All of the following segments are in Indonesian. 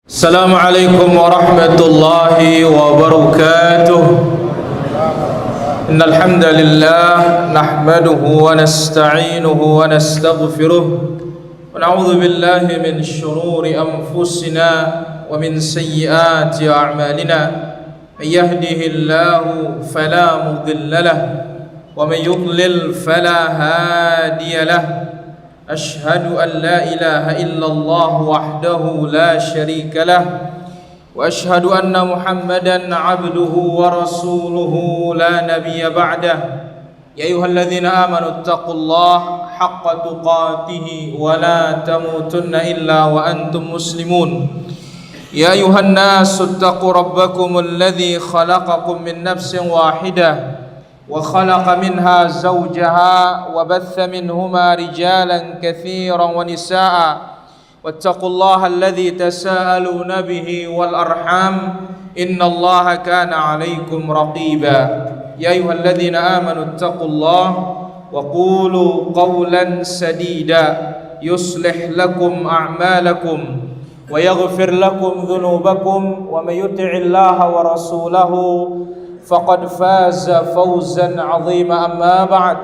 السلام عليكم ورحمة الله وبركاته. إن الحمد لله نحمده ونستعينه ونستغفره ونعوذ بالله من شرور أنفسنا ومن سيئات أعمالنا. من يهده الله فلا مضل له ومن يضلل فلا هادي له. أشهد أن لا إله إلا الله وحده لا شريك له وأشهد أن محمدا عبده ورسوله لا نبي بعده. يا أيها الذين آمنوا اتقوا الله حق تقاته ولا تموتن إلا وأنتم مسلمون. يا أيها الناس اتقوا ربكم الذي خلقكم من نفس واحدة وخلق منها زوجها وبث منهما رجالا كثيرا ونساء واتقوا الله الذي تساءلون به والأرحام إن الله كان عليكم رقيبا. يا أيها الذين آمنوا اتقوا الله وقولوا قولا سديدا يصلح لكم أعمالكم ويغفر لكم ذنوبكم ومن يطع الله ورسوله فقد فاز فوزا عظيما. أما بعد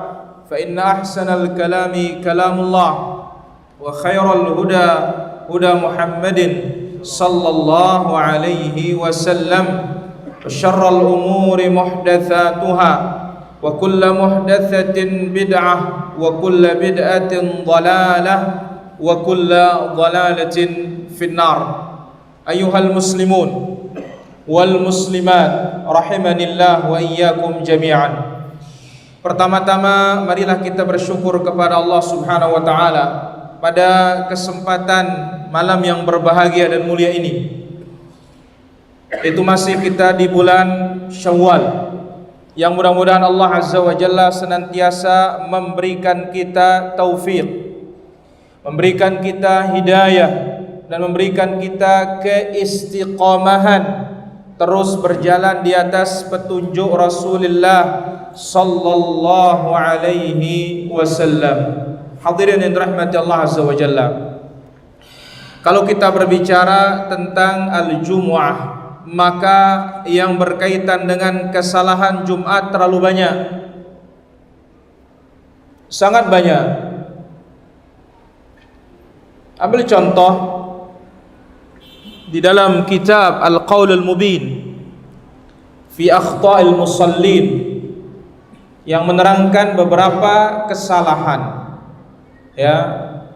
فإن أحسن الكلام كلام الله وخير الهدى هدى محمد صلى الله عليه وسلم وشر الأمور محدثاتها وكل محدثة بدعة وكل بدعة ضلالة وكل ضلالة في النار. أيها المسلمون wal muslimat rahimanillah wa iyyakum jami'an. Pertama-tama marilah kita bersyukur kepada Allah Subhanahu wa taala pada kesempatan malam yang berbahagia dan mulia ini. Itu masih kita di bulan Syawal yang mudah-mudahan Allah Azza wa Jalla senantiasa memberikan kita taufik, memberikan kita hidayah dan memberikan kita keistiqamahan terus berjalan di atas petunjuk Rasulullah sallallahu alaihi wasallam. Hadirin yang dirahmati Allah Azza wa Jalla. Kalau kita berbicara tentang al-Jumu'ah, maka yang berkaitan dengan kesalahan Jumat terlalu banyak. Sangat banyak. Ambil contoh di dalam kitab Al-Qaulul Mubin fi Akhta'il Musallin yang menerangkan beberapa kesalahan, ya,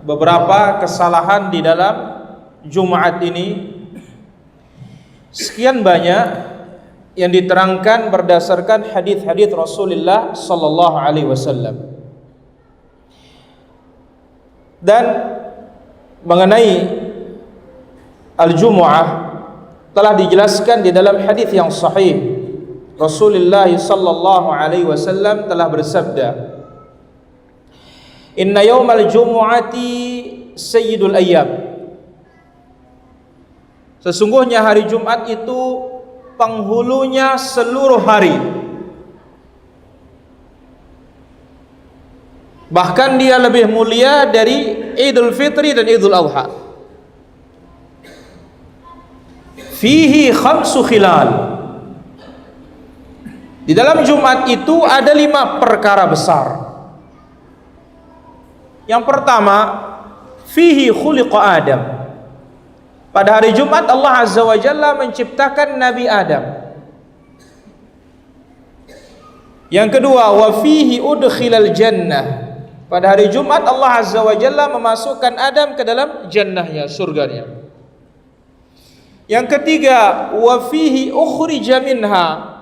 beberapa kesalahan di dalam Jumat ini. Sekian banyak yang diterangkan berdasarkan hadis-hadis Rasulullah sallallahu alaihi wasallam. Dan mengenai Al-Jumu'ah telah dijelaskan di dalam hadis yang sahih. Rasulullah sallallahu alaihi wasallam telah bersabda, "Inna yaumal jumu'ati sayyidul ayyam." Sesungguhnya hari Jumat itu penghulunya seluruh hari. Bahkan dia lebih mulia dari Idul Fitri dan Idul Adha. Fihi khamsu khilal. Di dalam Jumat itu ada 5 perkara besar. Yang pertama, fihi khuliqa Adam. Pada hari Jumat Allah Azza wa Jalla menciptakan Nabi Adam. Yang kedua, wa fihi udkhilal jannah. Pada hari Jumat Allah Azza wa Jalla memasukkan Adam ke dalam jannahnya, surganya. Yang ketiga, wa fihi ukhrija minha.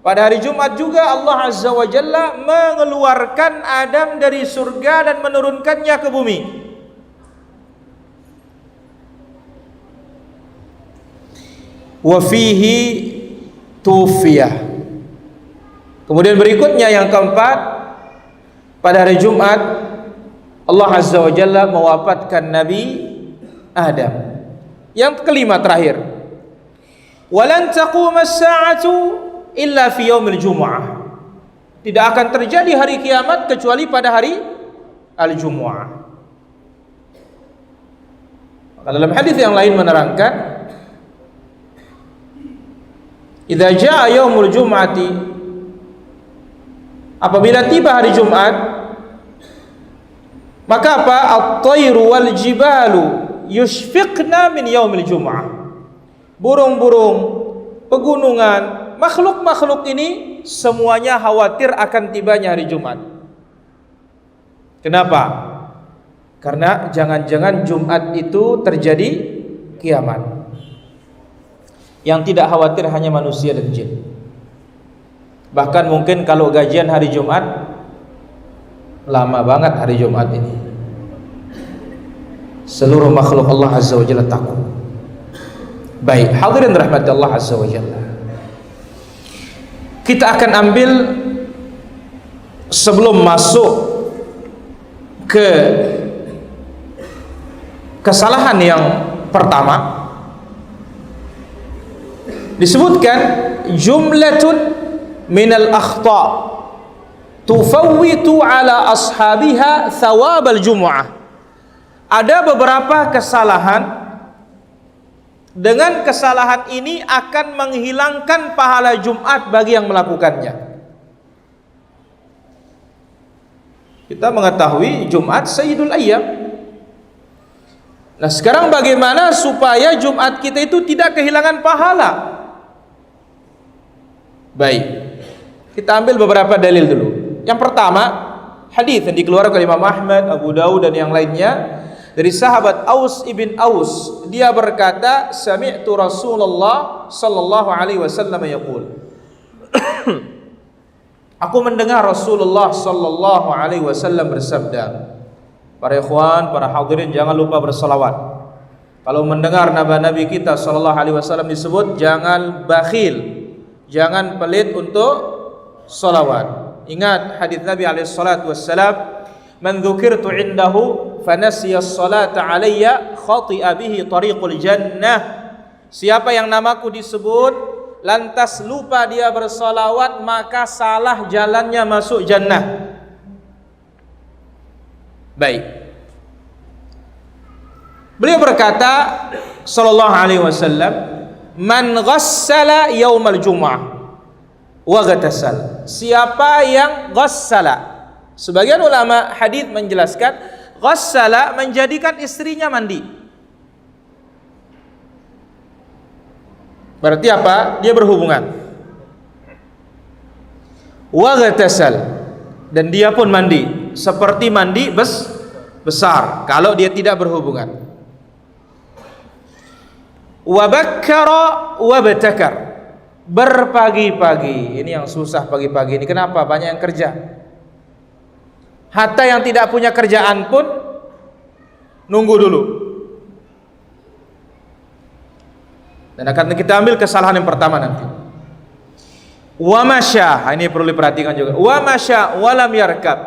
Pada hari Jumat juga Allah Azza wa Jalla mengeluarkan Adam dari surga dan menurunkannya ke bumi. Wa fihi tufiyah. Kemudian berikutnya yang keempat, pada hari Jumat Allah Azza wa Jalla mewafatkan Nabi Adam. Yang kelima terakhir, walan taqumas sa'atu illa fi yaumil jumu'ah. Tidak akan terjadi hari kiamat kecuali pada hari al-Jumu'ah. Dalam hadis yang lain menerangkan Idza jaa yaumul jum'ati, apabila tiba hari Jumat, maka apa? At-tayru wal jibalu yushfiqna min yaumil jum'ah. Burung-burung, pegunungan, makhluk-makhluk ini semuanya khawatir akan tibanya hari Jumat. Kenapa? Karena jangan-jangan Jumat itu terjadi kiamat. Yang tidak khawatir hanya manusia dan jin. Bahkan mungkin kalau gajian hari Jumat, lama banget hari Jumat ini. Seluruh makhluk Allah Azza wa Jalla takut. Baik, hadirin rahmat Allah Azza wa Jalla, kita akan ambil sebelum masuk ke kesalahan yang pertama, disebutkan jumlatun minal akhta tufawwitu ala ashabiha thawabal jumu'ah. Ada beberapa kesalahan, dengan kesalahan ini akan menghilangkan pahala Jumat bagi yang melakukannya. Kita mengetahui Jumat Sayyidul Ayyam. Nah, sekarang bagaimana supaya Jumat kita itu tidak kehilangan pahala? Baik, kita ambil beberapa dalil dulu. Yang pertama, hadis yang dikeluarkan oleh Imam Ahmad, Abu Dawud dan yang lainnya dari sahabat Aus ibn Aus. Dia berkata, sami'tu Rasulullah sallallahu alaihi wasallam yaqul, aku mendengar Rasulullah sallallahu alaihi wasallam bersabda. Para ikhwan, para hadirin, jangan lupa berselawat. Kalau mendengar nabi kita sallallahu alaihi wasallam disebut, jangan bakhil, jangan pelit untuk salawat. Ingat hadis Nabi alaihi salatu wassalam, man dzukirtu indahu fanasiya as-salata alayya khati'a bihi tariqul jannah. Siapa yang namaku disebut lantas lupa dia bersalawat, maka salah jalannya masuk jannah. Baik, beliau berkata sallallahu alaihi wasallam, man ghassala yaumal jumu'ah wa ghatasal. Siapa yang ghassala, sebagian ulama hadis menjelaskan ghassala menjadikan istrinya mandi. Berarti apa? Dia berhubungan. Wa ghatasal, dan dia pun mandi, seperti mandi besar kalau dia tidak berhubungan. Wa bakkara wa batakar, berpagi-pagi. Ini yang susah pagi-pagi ini. Kenapa? Banyak yang kerja. Hatta yang tidak punya kerjaan pun nunggu dulu. Dan akan kita ambil kesalahan yang pertama nanti. Wa masya, ini perlu diperhatikan juga. Wa masya walam yarkab.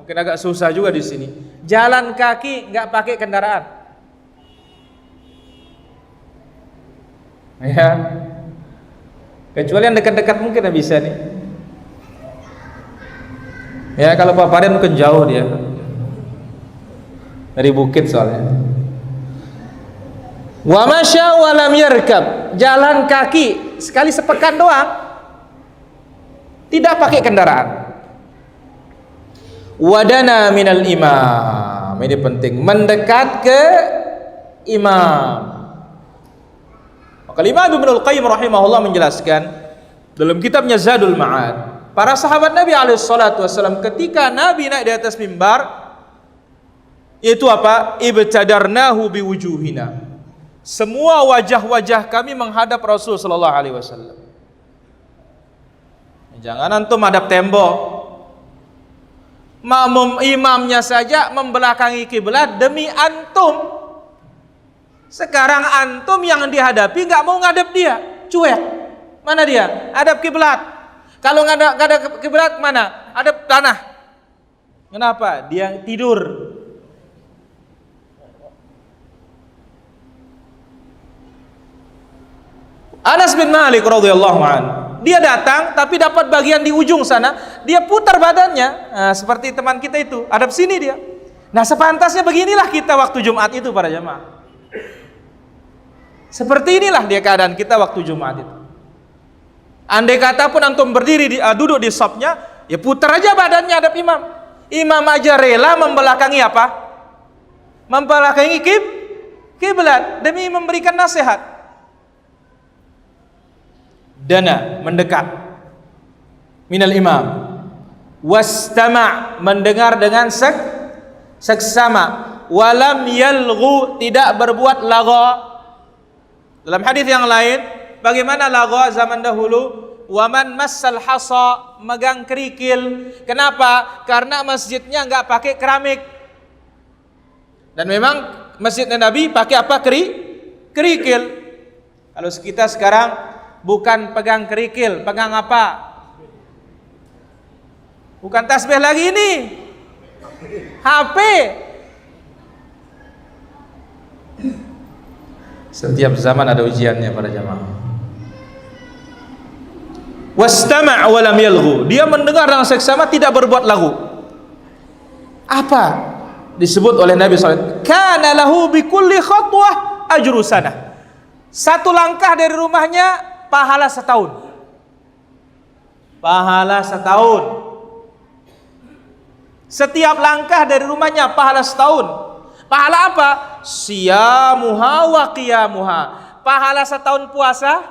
Mungkin agak susah juga di sini. Jalan kaki nggak pakai kendaraan. Ya. Kecuali yang dekat-dekat mungkin yang bisa nih. Ya, kalau Paparan mungkin jauh dia dari bukit soalnya. Wa masya wa lam yarkab, jalan kaki sekali sepekan doang, tidak pakai kendaraan. Wadana minal imam, ini penting, mendekat ke imam. Maka Imam Ibnul Qayyim rahimahullah menjelaskan dalam kitabnya Zadul Ma'ad, para sahabat Nabi SAW ketika Nabi naik di atas mimbar, itu apa? Ibtadarnahu biwujuhina, semua wajah-wajah kami menghadap Rasul sallallahu alaihi wasallam. Jangan antum hadap tembok. Makmum imamnya saja membelakangi kiblat demi antum. Sekarang antum yang dihadapi nggak mau ngadep dia, cuek. Mana dia? Hadap kiblat. Kalau nggak ada kiblat mana? Hadap tanah. Kenapa? Dia tidur. Anas bin Malik radhiyallahu anhu, dia datang tapi dapat bagian di ujung sana, dia putar badannya, nah, seperti teman kita itu, hadap sini dia. Nah, sepantasnya beginilah kita waktu Jumat itu para jemaah. Seperti inilah dia keadaan kita waktu Jumat itu. Andai kata pun antum berdiri duduk di safnya, ya putar aja badannya hadap imam. Imam aja rela membelakangi apa? Membelakangi kiblat demi memberikan nasihat. Dana, mendekat. Minal imam. Wastama', mendengar dengan seksama. Walam yalghu, tidak berbuat lagha. Dalam hadis yang lain, bagaimana lagha zaman dahulu? Waman massal hasa, megang kerikil. Kenapa? Karena masjidnya enggak pakai keramik. Dan memang masjidnya Nabi pakai apa? Kerikil. Kalau kita sekarang bukan pegang kerikil, pegang apa? Bukan tasbih lagi ini, HP. Setiap zaman ada ujiannya para jamaah. Wastama' wa lam yalghu, dia mendengar dengan seksama, tidak berbuat lagu. Apa disebut oleh Nabi SAW? Kana lahu bi kulli khatwah ajru sanah. Satu langkah dari rumahnya pahala setahun. Pahala setahun. Setiap langkah dari rumahnya pahala setahun. Pahala apa? Siyamuha wa qiyamuha. Pahala setahun puasa,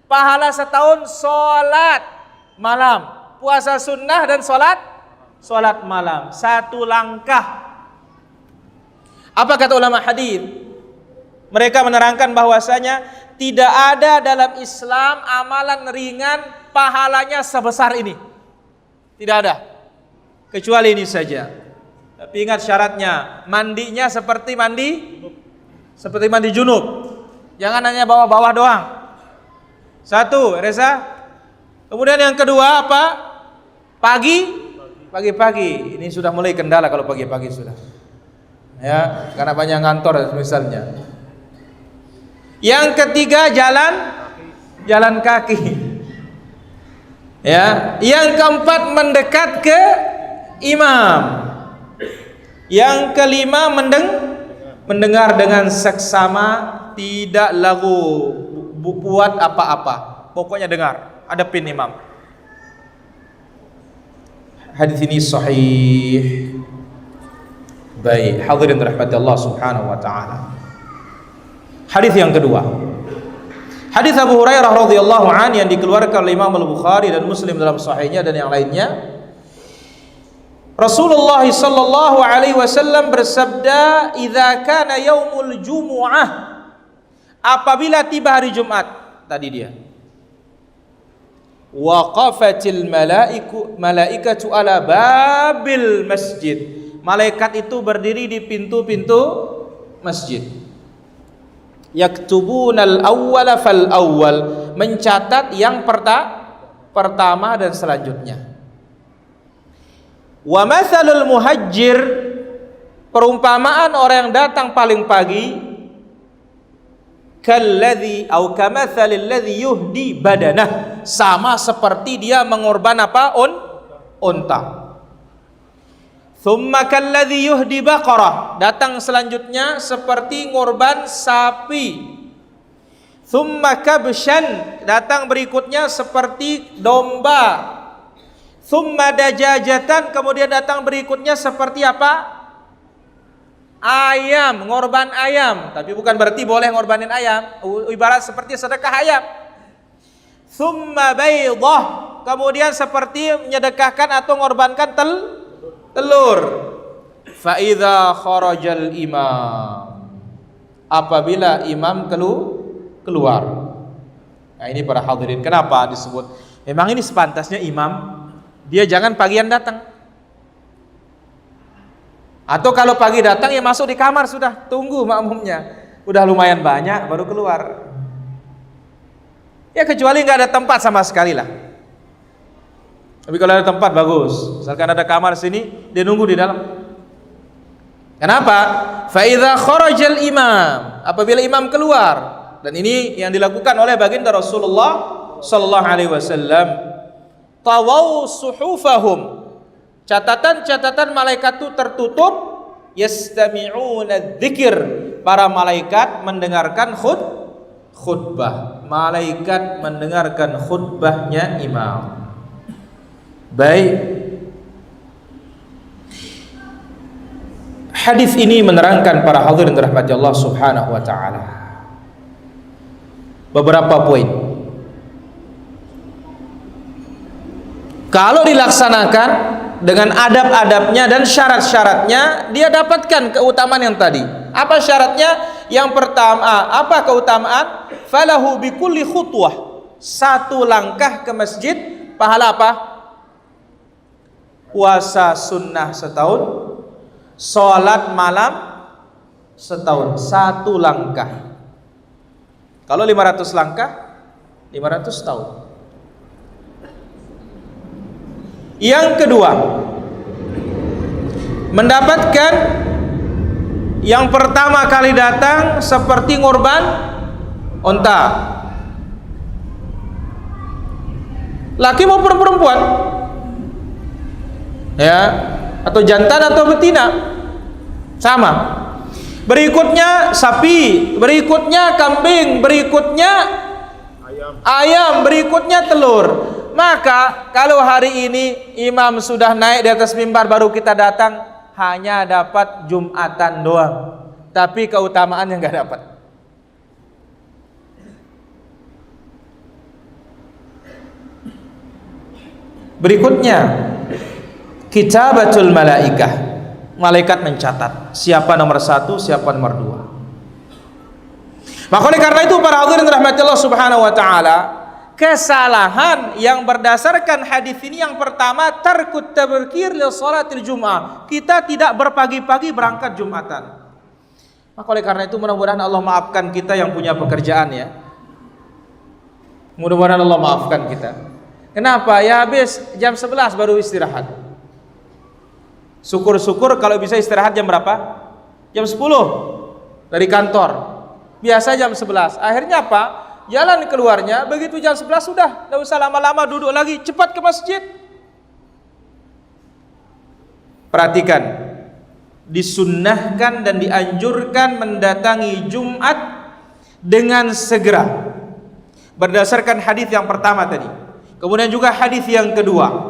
pahala setahun sholat malam, puasa sunnah dan sholat malam. Satu langkah. Apa kata ulama hadis? Mereka menerangkan bahwasanya tidak ada dalam Islam amalan ringan pahalanya sebesar ini. Tidak ada. Kecuali ini saja. Tapi ingat syaratnya, mandinya seperti mandi junub. Jangan hanya bawah-bawah doang. Satu, Reza. Kemudian yang kedua apa? Pagi-pagi. Ini sudah mulai kendala kalau pagi-pagi sudah. Ya, karena banyak kantor misalnya. Yang ketiga jalan kaki. Ya, yang keempat mendekat ke imam. Yang kelima mendengar dengan seksama, tidak lagu buat apa-apa, pokoknya dengar, hadapin imam. Hadis ini sahih. Baik, hadirin rahmati Allah Subhanahu wa taala. Hadis yang kedua. Hadis Abu Hurairah radhiyallahu anhu yang dikeluarkan oleh Imam Al-Bukhari dan Muslim dalam sahihnya dan yang lainnya. Rasulullah sallallahu alaihi wasallam bersabda, "Idza kana yaumul jumu'ah," apabila tiba hari Jumat, tadi dia. Waqafatil malaikatu ala babil masjid. Malaikat itu berdiri di pintu-pintu masjid. Yaktubunal awwala fal awwal, mencatat yang pertama dan selanjutnya. Wa mathalul muhajjir, perumpamaan orang yang datang paling pagi, kalladzi au kamathalil ladzi yuhdi badanah, sama seperti dia mengorban apa? Unta. Thumma kalladzi yuhdi baqarah, datang selanjutnya seperti ngorban sapi. Thumma kabshan, datang berikutnya seperti domba. Thumma dajajatan, kemudian datang berikutnya seperti apa? Ayam, ngorban ayam. Tapi bukan berarti boleh ngorbanin ayam, ibarat seperti sedekah ayam. Thumma baydah, kemudian seperti menyedekahkan atau ngorbankan telur. Fa idza kharajal imam, apabila imam keluar. Nah, ini para hadirin, kenapa disebut? Memang ini sepantasnya imam dia jangan pagian datang. Atau kalau pagi datang ya masuk di kamar sudah, tunggu makmumnya. Udah lumayan banyak baru keluar. Ya kecuali nggak ada tempat sama sekali lah. Tapi kalau ada tempat bagus. Misalkan ada kamar sini, dia nunggu di dalam. Kenapa? Fa idza kharajal imam, apabila imam keluar. Dan ini yang dilakukan oleh baginda Rasulullah sallallahu alaihi wasallam. Tawaw suhufahum, catatan-catatan malaikat itu tertutup. Yastami'una dzikir, para malaikat mendengarkan khutbah. Malaikat mendengarkan khutbahnya imam. Baik. Hadis ini menerangkan para hadirin dirahmati Allah Subhanahu wa taala beberapa poin. Kalau dilaksanakan dengan adab-adabnya dan syarat-syaratnya, dia dapatkan keutamaan yang tadi. Apa syaratnya? Yang pertama, apa keutamaan? Falahu bikulli khutwah, satu langkah ke masjid pahala apa? Puasa sunnah setahun, sholat malam setahun, satu langkah. Kalau 500 langkah, 500 tahun. Yang kedua, mendapatkan yang pertama kali datang seperti ngorban onta. Laki maupun perempuan, ya, atau jantan atau betina, sama. Berikutnya sapi, berikutnya kambing, berikutnya ayam, berikutnya telur. Maka kalau hari ini imam sudah naik di atas mimbar baru kita datang, hanya dapat Jumatan doang, tapi keutamaannya nggak dapat. Berikutnya kitabatul malaikah, malaikat mencatat siapa nomor 1, siapa nomor 2. Maka oleh karena itu para hadirin rahmati Allah Subhanahu wa taala, kesalahan yang berdasarkan hadis ini yang pertama, tarkut tabkir li shalatil Jum'ah. Kita tidak berpagi-pagi berangkat Jumatan. Maka oleh karena itu mudah-mudahan Allah maafkan kita yang punya pekerjaan ya. Mudah-mudahan Allah maafkan kita. Kenapa? Ya habis jam 11 baru istirahat. Syukur-syukur kalau bisa istirahat jam berapa? Jam 10 dari kantor. Biasa jam 11. Akhirnya apa? Jalan keluarnya begitu jam 11 sudah, tidak usah lama-lama duduk lagi, cepat ke masjid. Perhatikan, disunnahkan dan dianjurkan mendatangi Jumat dengan segera berdasarkan hadis yang pertama tadi. Kemudian juga hadis yang kedua.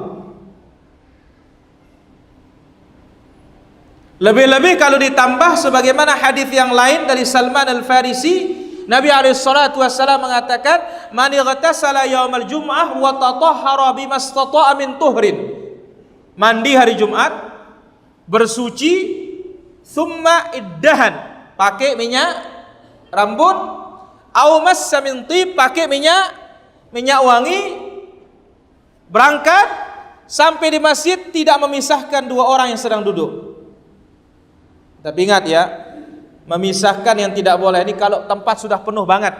Lebih-lebih kalau ditambah sebagaimana hadis yang lain dari Salman Al-Farisi, Nabi SAW mengatakan, man ightasala yaumal jum'ah wa tatahhara bimastata'a min tuhrin. Mandi hari Jumat, bersuci, thumma iddahan, pakai minyak rambut, au massa min tib, pakai minyak wangi, berangkat sampai di masjid tidak memisahkan dua orang yang sedang duduk. Tapi ingat ya, memisahkan yang tidak boleh ini kalau tempat sudah penuh banget.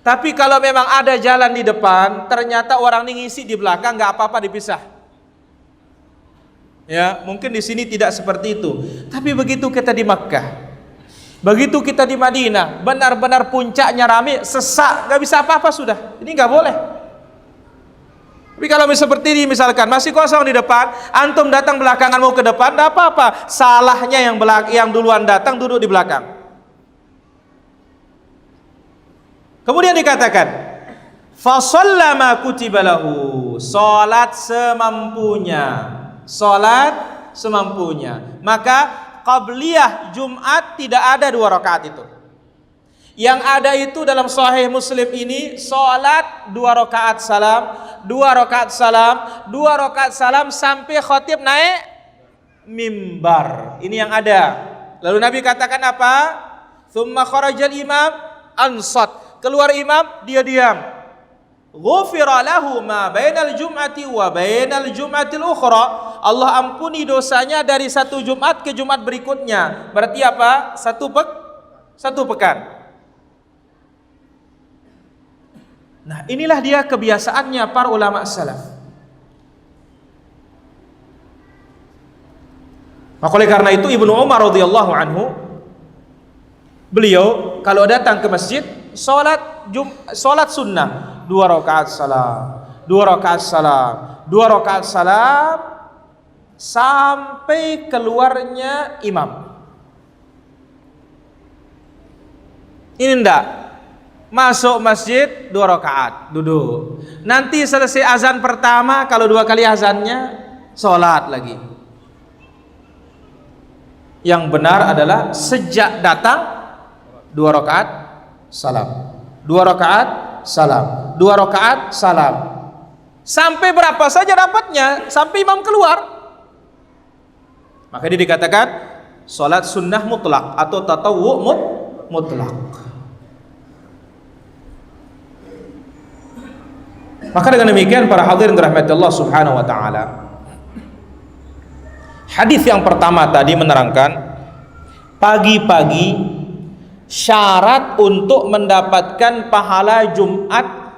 Tapi kalau memang ada jalan di depan, ternyata orang ini ngisi di belakang, nggak apa-apa dipisah. Ya, mungkin di sini tidak seperti itu. Tapi begitu kita di Makkah, begitu kita di Madinah, benar-benar puncaknya rame, sesak, nggak bisa apa-apa sudah. Ini nggak boleh. Tapi kalau seperti ini misalkan masih kosong di depan, antum datang belakangan mau ke depan, tidak apa-apa. Salahnya yang duluan datang duduk di belakang. Kemudian dikatakan, fa shalla ma kutiba lahu, salat semampunya. Salat semampunya. Maka qabliyah Jumat tidak ada 2 rakaat itu. Yang ada itu dalam Sahih Muslim ini, salat 2 rakaat salam, 2 rakaat salam, 2 rakaat salam sampai khatib naik mimbar. Ini yang ada. Lalu Nabi katakan apa? Tsumma kharajal imam ansat. Keluar imam, dia diam. Ghufira lahu ma bainal jum'ati wa bainal jum'atil ukhra. Allah ampuni dosanya dari satu Jumat ke Jumat berikutnya. Berarti apa? Satu pekan. Nah, inilah dia kebiasaannya para ulama salaf. Maka oleh karena itu Ibnu Umar radhiyallahu anhu, beliau kalau datang ke masjid salat sunnah 2 rakaat salam, 2 rakaat salam, 2 rakaat salam sampai keluarnya imam. Ini enggak. masuk masjid 2 rakaat, duduk. Nanti selesai azan pertama, kalau 2 kali azannya, sholat lagi. Yang benar adalah sejak datang 2 rakaat salam, 2 rakaat salam, 2 rakaat salam, sampai berapa saja dapatnya, sampai imam keluar. Maka ini dikatakan sholat sunnah mutlak atau tatawwu mutlak. Maka dengan demikian para hadirin dirahmati Allah Subhanahu wa taala, hadis yang pertama tadi menerangkan pagi-pagi syarat untuk mendapatkan pahala Jumat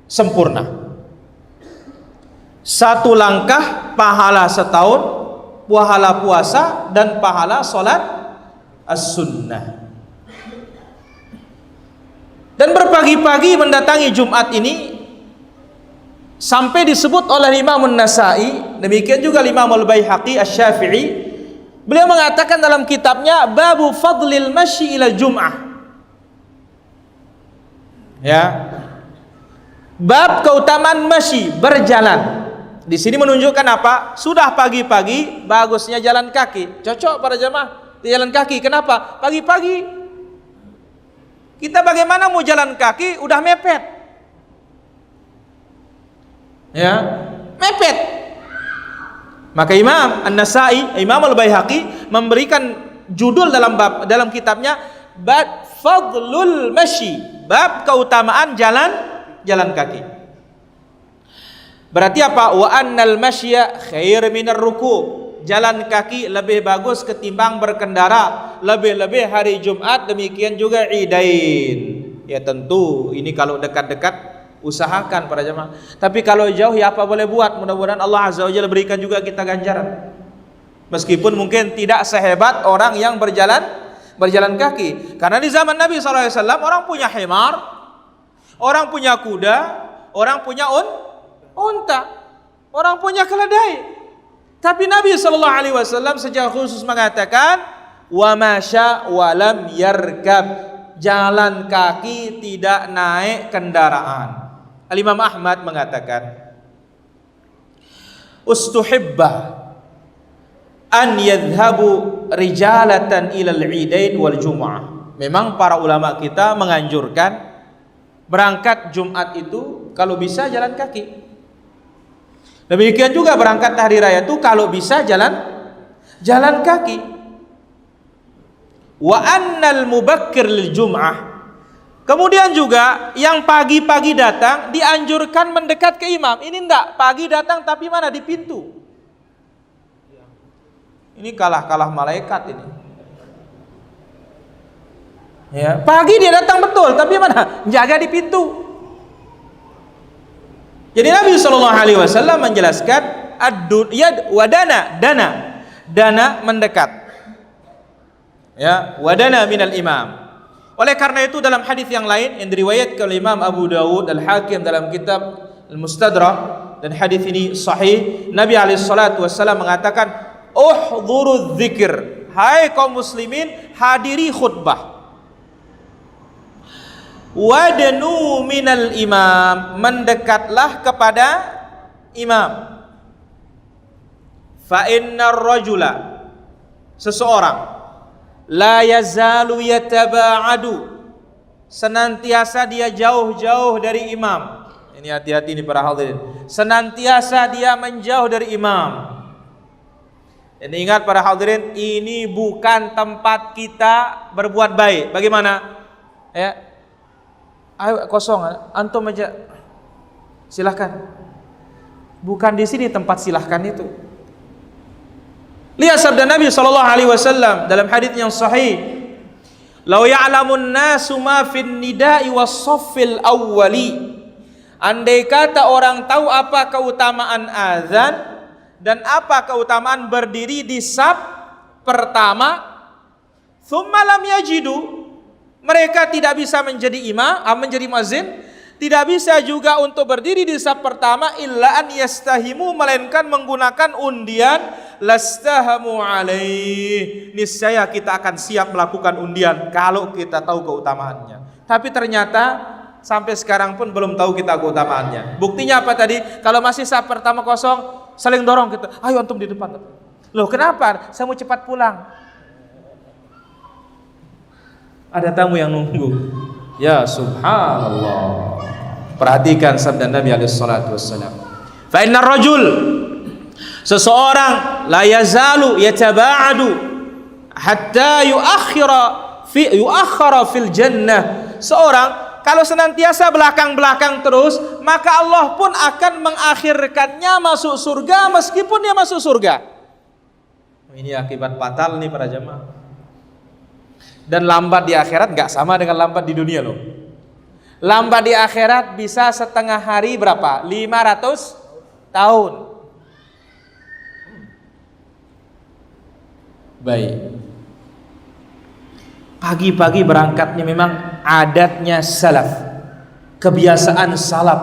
sempurna. 1 langkah pahala setahun, pahala puasa dan pahala sholat as-sunnah. Dan berpagi-pagi mendatangi Jumat ini sampai disebut oleh Imam An-Nasai, demikian juga Imam Al-Baihaqi Asy-Syafi'i, beliau mengatakan dalam kitabnya Babu Fadlil Masyi ila Jum'ah. Ya. Bab keutamaan masyi, berjalan. Di sini menunjukkan apa? Sudah pagi-pagi bagusnya jalan kaki. Cocok para jamaah di jalan kaki. Kenapa? Pagi-pagi kita bagaimana mau jalan kaki udah mepet. Ya, mepet. Maka Imam An-Nasai, Imam Al-Baihaqi memberikan judul dalam kitabnya Bab Fadlul Masyi, bab keutamaan jalan kaki. Berarti apa? Wa annal masya khair minar ruku'. Jalan kaki lebih bagus ketimbang berkendara, lebih-lebih hari Jumat, demikian juga Idain. Ya tentu ini kalau dekat-dekat usahakan para jemaah. Tapi kalau jauh ya apa boleh buat. Mudah-mudahan Allah Azza wa Jalla berikan juga kita ganjaran. Meskipun mungkin tidak sehebat orang yang berjalan kaki. Karena di zaman Nabi SAW orang punya himar, orang punya kuda, orang punya unta, orang punya keledai. Tapi Nabi SAW secara khusus mengatakan wa masya wa lam yarkab, jalan kaki tidak naik kendaraan. Al-Imam Ahmad mengatakan ustuhibba an yadhhabu rijalatan ilal idain wal jum'ah. Memang para ulama kita menganjurkan berangkat Jumat itu kalau bisa jalan kaki. Demikian juga berangkat hari raya itu kalau bisa jalan kaki. Wa annal mubakkir lil jum'ah. Kemudian juga yang pagi-pagi datang dianjurkan mendekat ke imam. Ini enggak pagi datang tapi mana di pintu. Ini kalah malaikat ini. Ya, pagi dia datang betul tapi mana? Jaga di pintu. Jadi Nabi SAW menjelaskan dana mendekat. Ya, wadana minal imam. Oleh karena itu dalam hadis yang lain yang diriwayatkan oleh Imam Abu Dawud Al-Hakim dalam kitab Al-Mustadrak, dan hadis ini sahih, Nabi SAW mengatakan uhdhurudz dzikr, hai kaum muslimin hadiri khutbah. Wadnu minal imam, mendekatlah kepada imam. Fa innar rajula, seseorang, la yazalu yataba'adu, senantiasa dia jauh-jauh dari imam. Ini hati-hati nih para hadirin, senantiasa dia menjauh dari imam. Dan ingat para hadirin, ini bukan tempat kita berbuat baik. Bagaimana? Ya, ayo kosong, antum aja silahkan. Bukan di sini tempat silahkan itu. Lihat sabda Nabi SAW dalam hadis yang sahih, "Lau ya'lamun nasu ma fin nida'i was-saffil awwali." Andai kata orang tahu apa keutamaan azan dan apa keutamaan berdiri di saf pertama, tsumma lam yajidu, mereka tidak bisa menjadi imam, menjadi muadzin, tidak bisa juga untuk berdiri di saf pertama illa an yastahimu, melainkan menggunakan undian, lastahamu alaih, niscaya kita akan siap melakukan undian kalau kita tahu keutamaannya. Tapi ternyata sampai sekarang pun belum tahu kita keutamaannya. Buktinya apa tadi? Kalau masih saf pertama kosong, saling dorong gitu. Ayo antum di depan. Loh kenapa? Saya mau cepat pulang. Ada tamu yang nunggu. Ya subhanallah. Perhatikan sabda Nabi alaihi salatu wassalam. Fa innar rajul, seseorang la yazalu yataba'adu hatta yuakhkhara fil jannah. Seorang kalau senantiasa belakang-belakang terus, maka Allah pun akan mengakhirkannya masuk surga meskipun dia masuk surga. Ini akibat fatal nih para jemaah. Dan lambat di akhirat gak sama dengan lambat di dunia loh. Lambat di akhirat bisa setengah hari berapa? 500 tahun. Baik. Pagi-pagi berangkatnya memang adatnya salaf, kebiasaan salaf.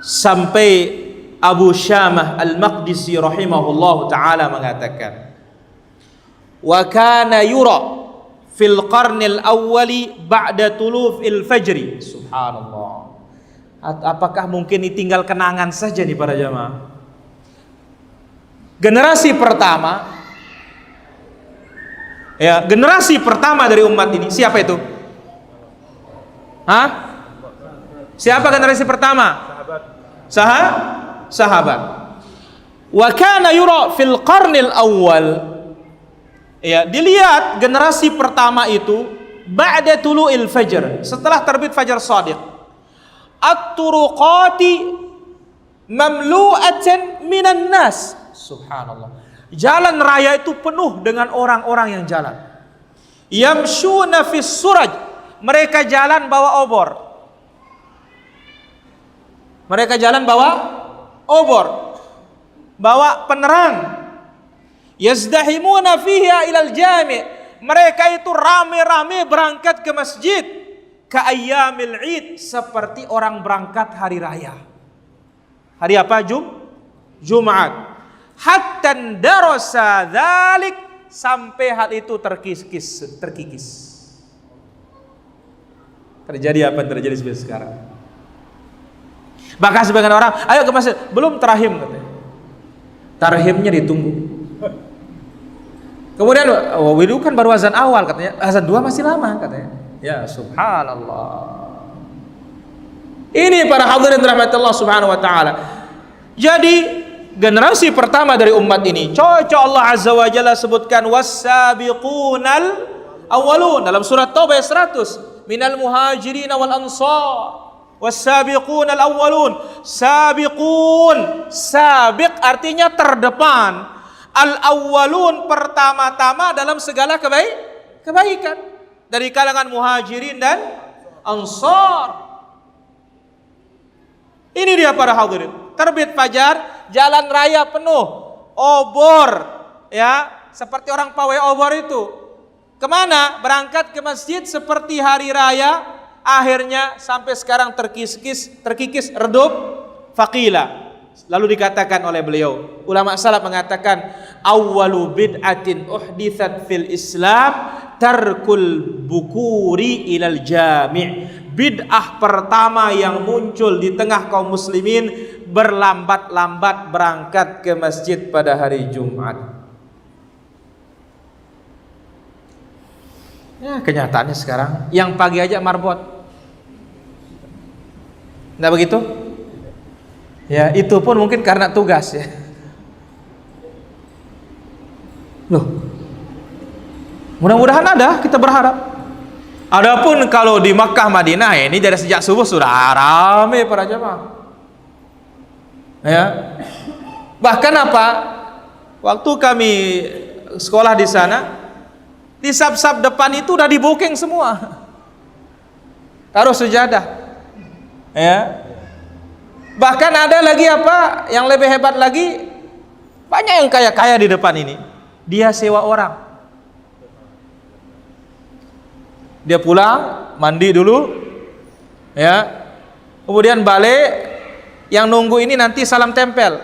Sampai Abu Syamah Al-Maqdisi rahimahullah ta'ala mengatakan, wa kana yura fil qarnil awwali ba'da tulufil fajri. Subhanallah. Apakah mungkin ini tinggal kenangan saja nih para jamaah? Generasi pertama, ya, generasi pertama dari umat ini siapa itu? Hah? Siapa generasi pertama? Sahabat. Wa kana yura fil qarnil awwal. Ya, dilihat generasi pertama itu ba'da tulu'il fajr, setelah terbit fajar shadiq. At-turuqati mamlu'atan minan nas. Subhanallah. Jalan raya itu penuh dengan orang-orang yang jalan. Yamshuna fis suraj. Mereka jalan bawa obor. Mereka jalan bawa obor. Bawa penerang. Yazdahimuna fiha ilal jami'. Mereka itu rame-rame berangkat ke masjid. Ka'ayyamil id, seperti orang berangkat hari raya. Hari apa? Jumat. Hatta darasa dzalik, sampai hal itu terkikis. Terjadi apa yang terjadi sekarang? Bahkan sebagian orang, ayo ke masjid, belum tarhim katanya. Tarhimnya ditunggu. Kemudian itu kan baru azan awal katanya, azan 2 masih lama katanya. Ya subhanallah. Ini para hadirin rahmatullah subhanahu wa ta'ala. Jadi generasi pertama dari umat ini, cocok Allah azza wa jalla sebutkan was-sabiqunal awwalun dalam surat Taubah 100, minal muhajirin wal ansar. Was-sabiqunal awwalun. Sabiqun, sabiq artinya terdepan. Al-awwalun pertama-tama dalam segala kebaikan dari kalangan muhajirin dan ansar. Ini dia para hadirin. Terbit fajar, jalan raya penuh, obor, ya, seperti orang pawai obor itu. Kemana? Berangkat ke masjid seperti hari raya. Akhirnya sampai sekarang terkikis, redup, faqila. Lalu dikatakan oleh beliau, ulama salaf mengatakan, awwalu bid'atin uhdithat fil Islam tarkul bukuri ilal jami'. Bid'ah pertama yang muncul di tengah kaum muslimin, berlambat-lambat berangkat ke masjid pada hari Jumat. Ya, kenyataannya sekarang yang pagi aja marbot. Enggak begitu? Ya, itu pun mungkin karena tugas ya. Loh. Mudah-mudahan ada, kita berharap. Adapun kalau di Makkah Madinah ini dari sejak subuh sudah ramai para jemaah. Ya. Bahkan apa? Waktu kami sekolah di sana, di saf-saf depan itu udah di booking semua. Taruh sejadah. Ya. Bahkan ada lagi apa yang lebih hebat lagi, banyak yang kaya-kaya di depan ini. Dia sewa orang. Dia pulang, mandi dulu, ya, kemudian balik. Yang nunggu ini nanti salam tempel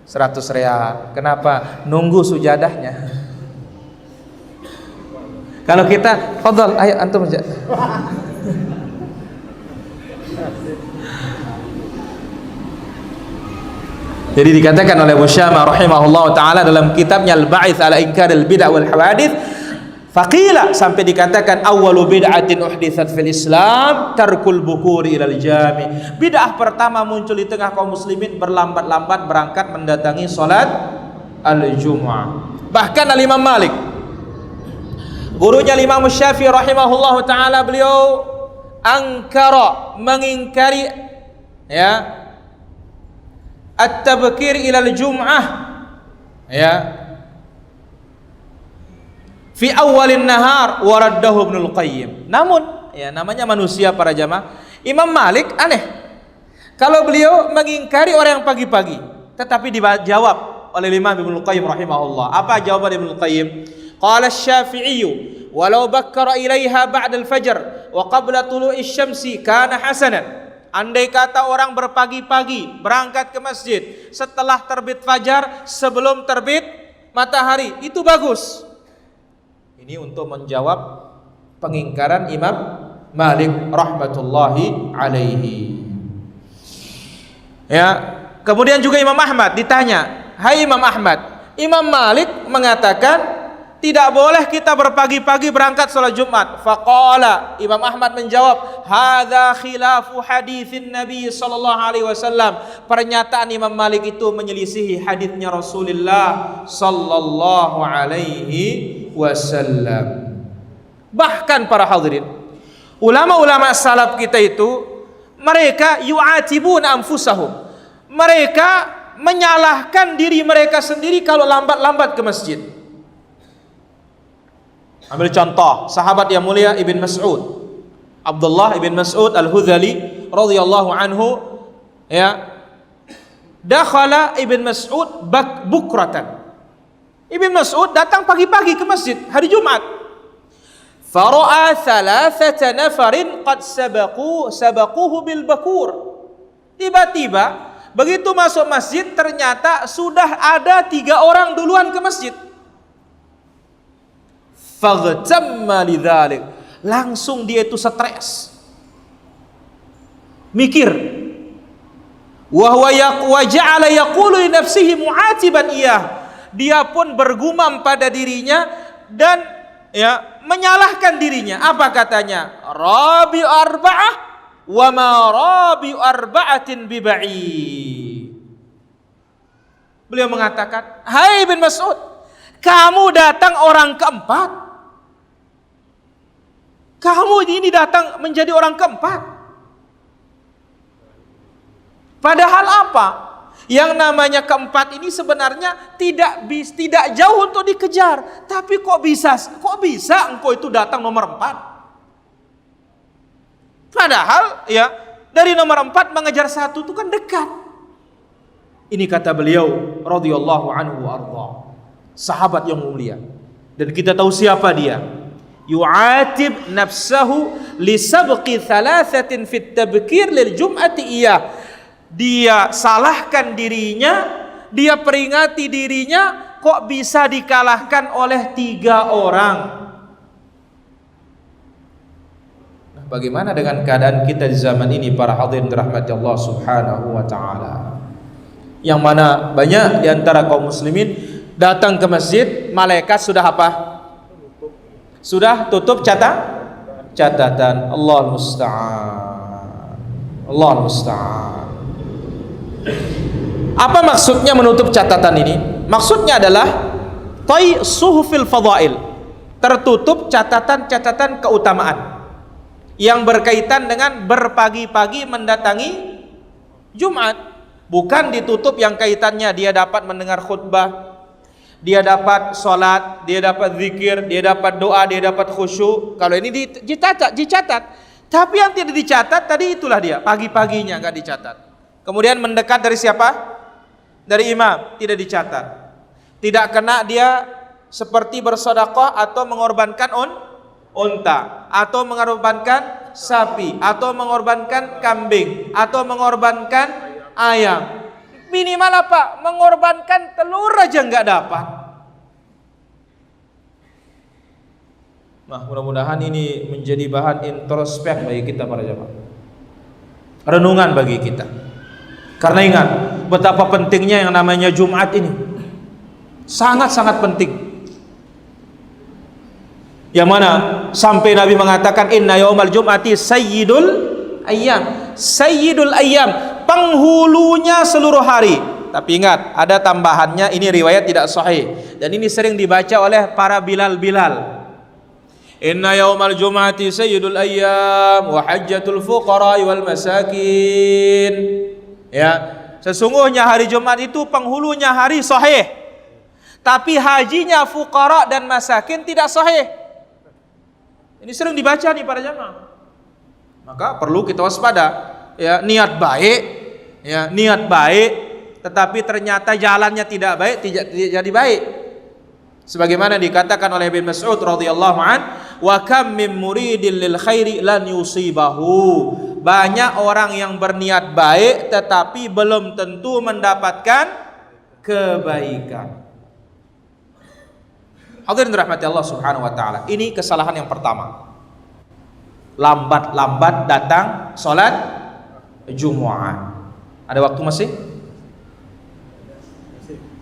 100 real. Kenapa? Nunggu sujadahnya. Kalau kita, fadhal, ayo antum aja. Jadi dikatakan oleh Musyama rahimahullah taala dalam kitabnya Al-Ba'its ala Inkaril Bid'ah wal Hawadits, faqila, sampai dikatakan awwalu bid'atin uhditsat fil Islam tarkul bukuri ilal jami. Bid'ah pertama muncul di tengah kaum muslimin berlambat-lambat berangkat mendatangi salat al-Jumu'ah. Bahkan Al-Imam Malik, gurunya Imam Syafi'i rahimahullah taala, beliau angkara, mengingkari ya at-tabkir ilal jum'ah ya fi awalin nahar wa raddahu Ibnul Qayyim. Namun ya, namanya manusia para jamaah, Imam Malik aneh kalau beliau mengingkari orang yang pagi-pagi, tetapi dijawab oleh Imam Ibnul Qayyim rahimahullah. Apa jawaban Ibnul Qayyim? Qala asy-Syafi'i walau bakkara ilaiha ba'da al-fajr wa qabla tulu'i syamsi kana hasanan. Andai kata orang berpagi-pagi berangkat ke masjid setelah terbit fajar, sebelum terbit matahari, itu bagus. Ini untuk menjawab pengingkaran Imam Malik rahmatullahi alaihi. Ya, kemudian juga Imam Ahmad ditanya, "Hai Imam Ahmad, Imam Malik mengatakan tidak boleh kita berpagi-pagi berangkat salat Jumat." Faqala, Imam Ahmad menjawab, "Hadza khilafu haditsin Nabi sallallahu alaihi wasallam." Pernyataan Imam Malik itu menyelisihi hadisnya Rasulullah sallallahu alaihi wasallam. Bahkan para hadirin, ulama-ulama salaf kita itu mereka yu'atibun anfusahum. Mereka menyalahkan diri mereka sendiri kalau lambat-lambat ke masjid. Ambil contoh sahabat yang mulia Ibn Mas'ud, Abdullah Ibn Mas'ud Al-Hudhali radhiyallahu anhu, ya, dakhala Ibn Mas'ud bukratan. Ibn Mas'ud datang pagi-pagi ke masjid hari Jumat. Fara'a thalathata nafarin qad sabaquhu bil bakur. Tiba-tiba begitu masuk masjid ternyata sudah ada 3 orang duluan ke masjid. Faghtamma lidzalik, langsung dia itu stres, mikir, wa ja'ala yaqulu li nafsihi mu'atiban iyah, dia pun bergumam pada dirinya dan ya menyalahkan dirinya. Apa katanya? Rabi arba'ah wa ma rabi arba'atin biba'id. Beliau mengatakan, "Hai Ibn Mas'ud, kamu datang orang keempat. Kamu ini datang menjadi orang keempat. Padahal apa? Yang namanya keempat ini sebenarnya tidak jauh untuk dikejar. Tapi kok bisa engkau itu datang nomor 4? Padahal ya dari nomor 4 mengejar 1 itu kan dekat." Ini kata beliau radhiyallahu anhu arda, sahabat yang mulia. Dan kita tahu siapa dia. Yu'atib nafsahu li sabqi thalathatin fit tabkir lil jum'ati iyah. Dia salahkan dirinya, dia peringati dirinya, kok bisa dikalahkan oleh 3 orang. Nah, bagaimana dengan keadaan kita di zaman ini para hadirin dirahmati Allah subhanahu wa ta'ala, yang mana banyak di antara kaum muslimin datang ke masjid, malaikat sudah apa? Sudah tutup catatan. Allah musta'an. Allah musta'an. Apa maksudnya menutup catatan ini? Maksudnya adalah suhufil fadail, tertutup catatan-catatan keutamaan yang berkaitan dengan berpagi-pagi mendatangi Jumat. Bukan ditutup yang kaitannya dia dapat mendengar khutbah, dia dapat sholat, dia dapat zikir, dia dapat doa, dia dapat khusyuk. Kalau ini dicatat. Tapi yang tidak dicatat tadi itulah dia, pagi-paginya nggak dicatat. Kemudian mendekat dari siapa? Dari imam, tidak dicatat. Tidak kena dia seperti bersedekah atau mengorbankan unta, atau mengorbankan sapi, atau mengorbankan kambing, atau mengorbankan ayam. Minimal apa? Mengorbankan telur aja nggak dapat. Nah, mudah-mudahan ini menjadi bahan introspek bagi kita para jamaah, renungan bagi kita. Karena ingat betapa pentingnya yang namanya Jumat ini, sangat-sangat penting. Yang mana sampai Nabi mengatakan inna yaumal jum'ati sayyidul ayyam, sayyidul ayyam, penghulunya seluruh hari. Tapi ingat, ada tambahannya, ini riwayat tidak sahih dan ini sering dibaca oleh para bilal. Inna yaumal jum'ati sayyidul ayyam wa hajjatul fuqara wal masakin. Ya, sesungguhnya hari Jumat itu penghulunya hari sahih, tapi hajinya fuqara dan masakin tidak sahih. Ini sering dibaca nih para jamaah. Maka perlu kita waspada. Ya, niat baik, tetapi ternyata jalannya tidak baik, tidak jadi baik. Sebagaimana dikatakan oleh Ibnu Mas'ud radhiyallahu an, wa kam min muridin lil khairi lan yusibahu. Banyak orang yang berniat baik tetapi belum tentu mendapatkan kebaikan. Hadirin dirahmati Allah Subhanahu wa taala. Ini kesalahan yang pertama. Lambat-lambat datang salat Jumat. Ada waktu masih?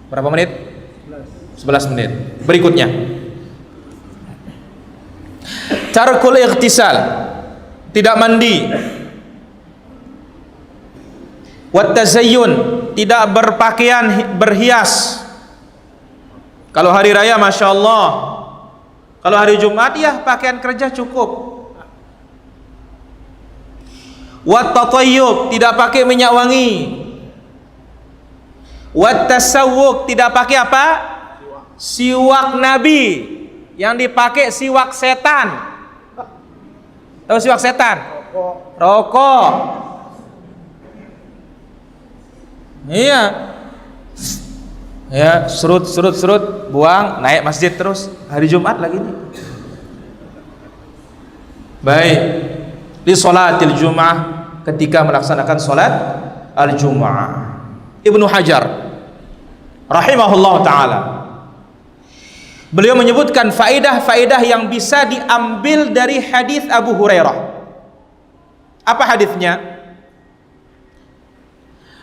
Berapa menit? 11 menit. Berikutnya, tarkul ightisal, tidak mandi. Wat tazayyun, tidak berpakaian berhias. Kalau hari raya Masya Allah, kalau hari Jumat ya pakaian kerja cukup. Wat tatayyub, tidak pakai minyak wangi. Wat tasawwuk, tidak pakai apa? Siwak Nabi, yang dipakai siwak setan. Tahu siwak setan? Rokok. Iya. Ya, serut, buang, naik masjid terus. Hari Jumat lagi nih. Baik. Di sholatil Jum'ah, ketika melaksanakan sholat al-Jum'ah. Ibnu Hajar rahimahullah ta'ala, beliau menyebutkan faedah-faedah yang bisa diambil dari hadis Abu Hurairah. Apa hadisnya?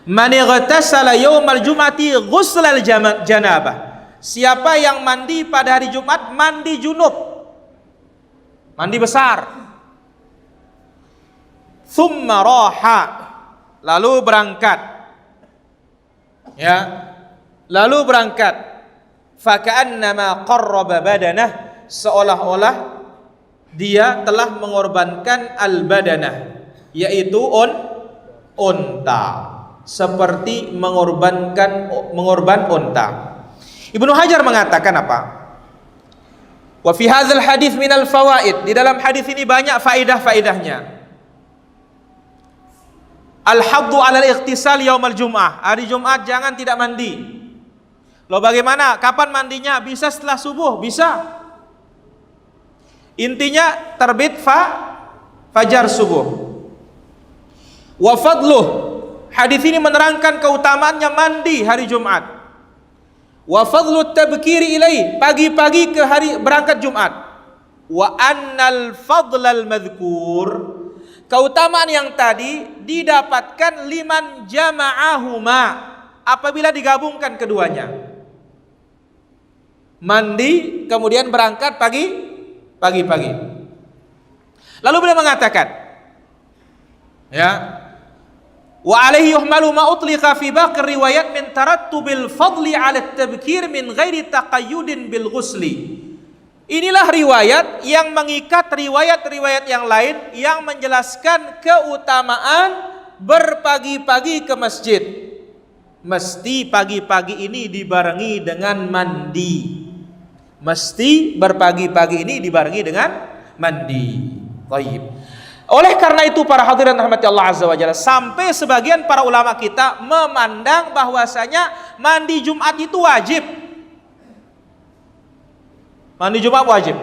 Man ightasala yaumal jum'ati ghuslal janabah. Siapa yang mandi pada hari Jumat, mandi junub, mandi besar. Thumma raha, lalu berangkat. Ya, lalu berangkat. Faka'annama qarraba badanah, seolah-olah dia telah mengorbankan al-badanah, yaitu unta, seperti mengorban unta. Ibnu Hajar mengatakan apa? Wa fi hadzal hadis minal fawaid, di dalam hadis ini banyak faedah-faedahnya. Al-haddu 'alal ightisal yaumal jum'ah, hari Jumat jangan tidak mandi. Loh bagaimana? Kapan mandinya? Bisa setelah subuh, bisa. Intinya terbit fajar subuh. Wa fadluh, hadis ini menerangkan keutamaannya mandi hari Jumat. Wa fadlu tabkiri ilai, pagi-pagi ke hari berangkat Jumat. Wa annal fadlal madhkur, keutamaan yang tadi didapatkan liman jama'ahuma, apabila digabungkan keduanya. Mandi kemudian berangkat pagi-pagi. Lalu beliau mengatakan, ya, wa alaihi yuhmalu ma utliqa fi baqi riwayat min tarattubil fadli 'ala at-tabkir min ghairi taqayyudin bil ghusli. Inilah riwayat yang mengikat riwayat-riwayat yang lain yang menjelaskan keutamaan berpagi-pagi ke masjid. Mesti pagi-pagi ini dibarengi dengan mandi. Mesti berpagi-pagi ini dibarengi dengan mandi. Baik. Oleh karena itu para hadirin rahmati Allah Azza wa Jalla, sampai sebagian para ulama kita memandang bahwasanya mandi Jumat itu wajib. Mandi Jumat wajib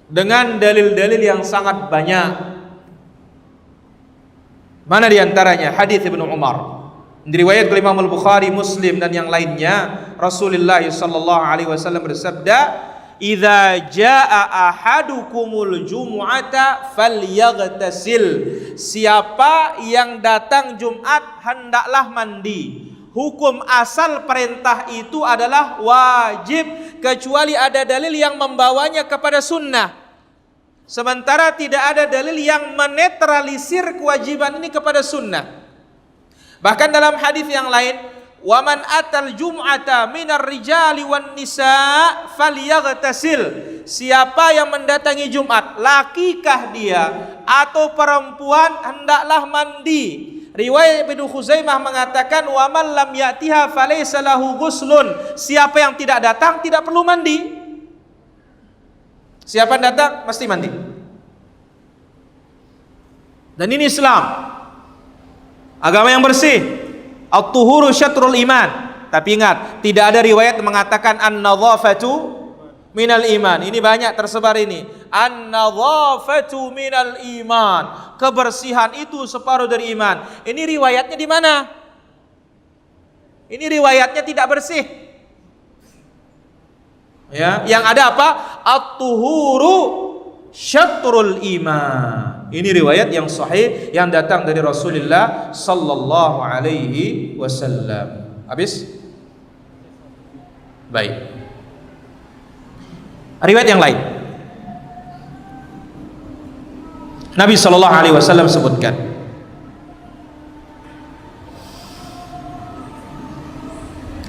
dengan dalil-dalil yang sangat banyak. Mana diantaranya? Hadis Ibnu Umar, diriwayatkan oleh Imam Al-Bukhari, Muslim dan yang lainnya. Rasulullah sallallahu alaihi wasallam bersabda, idza jaa ahadukumul jumu'ata falyaghtasil. Siapa yang datang Jumat hendaklah mandi. Hukum asal perintah itu adalah wajib, kecuali ada dalil yang membawanya kepada sunnah. Sementara tidak ada dalil yang menetralisir kewajiban ini kepada sunnah. Bahkan dalam hadis yang lain, waman atal jum'ata minar rijali wan nisa falyaghtasil. Siapa yang mendatangi Jumat, lakikah dia atau perempuan, hendaklah mandi. Riwayat Ibnu Khuzaimah mengatakan waman lam ya'tiha falaysa lahu ghuslun. Siapa yang tidak datang tidak perlu mandi. Siapa yang datang mesti mandi. Dan ini Islam, agama yang bersih. At-tuhuru syatrul iman. Tapi ingat, tidak ada riwayat mengatakan an-nadhafatu minal iman. Ini banyak tersebar ini. An-nadhafatu minal iman. Kebersihan itu separuh dari iman. Ini riwayatnya di mana? Ini riwayatnya tidak bersih. Ya, yang ada apa? At-tuhuru syatrul iman. Ini riwayat yang sahih yang datang dari Rasulullah sallallahu alaihi wasallam. Habis? Baik. Riwayat yang lain, Nabi sallallahu alaihi wasallam sebutkan,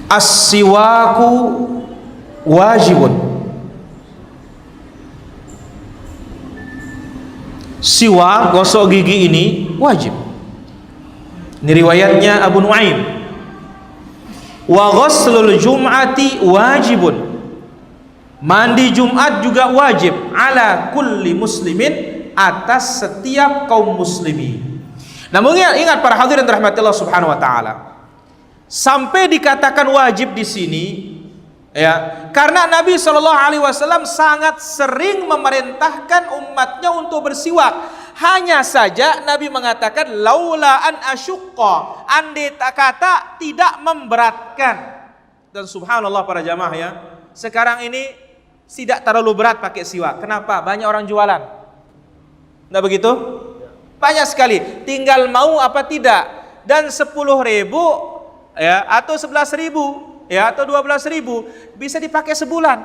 as-siwaku wajibun. Siwak, gosok gigi ini wajib. Ini riwayatnya Abu Nuaim. Wa ghuslul jum'ati wajibun. Mandi Jumat juga wajib ala kulli muslimin, atas setiap kaum muslimin. Namun ingat para hadirin rahmatillah subhanahu wa ta'ala, sampai dikatakan wajib di sini ya, karena Nabi SAW sangat sering memerintahkan umatnya untuk bersiwak. Hanya saja Nabi mengatakan laula an asyukka, andai kata tidak memberatkan. Dan subhanallah para jamaah ya, sekarang ini tidak terlalu berat pakai siwak. Kenapa? Banyak orang jualan. Nggak begitu? Banyak sekali. Tinggal mau apa tidak. Dan 10.000 ya, atau 11.000 ya, atau 12.000 bisa dipakai sebulan.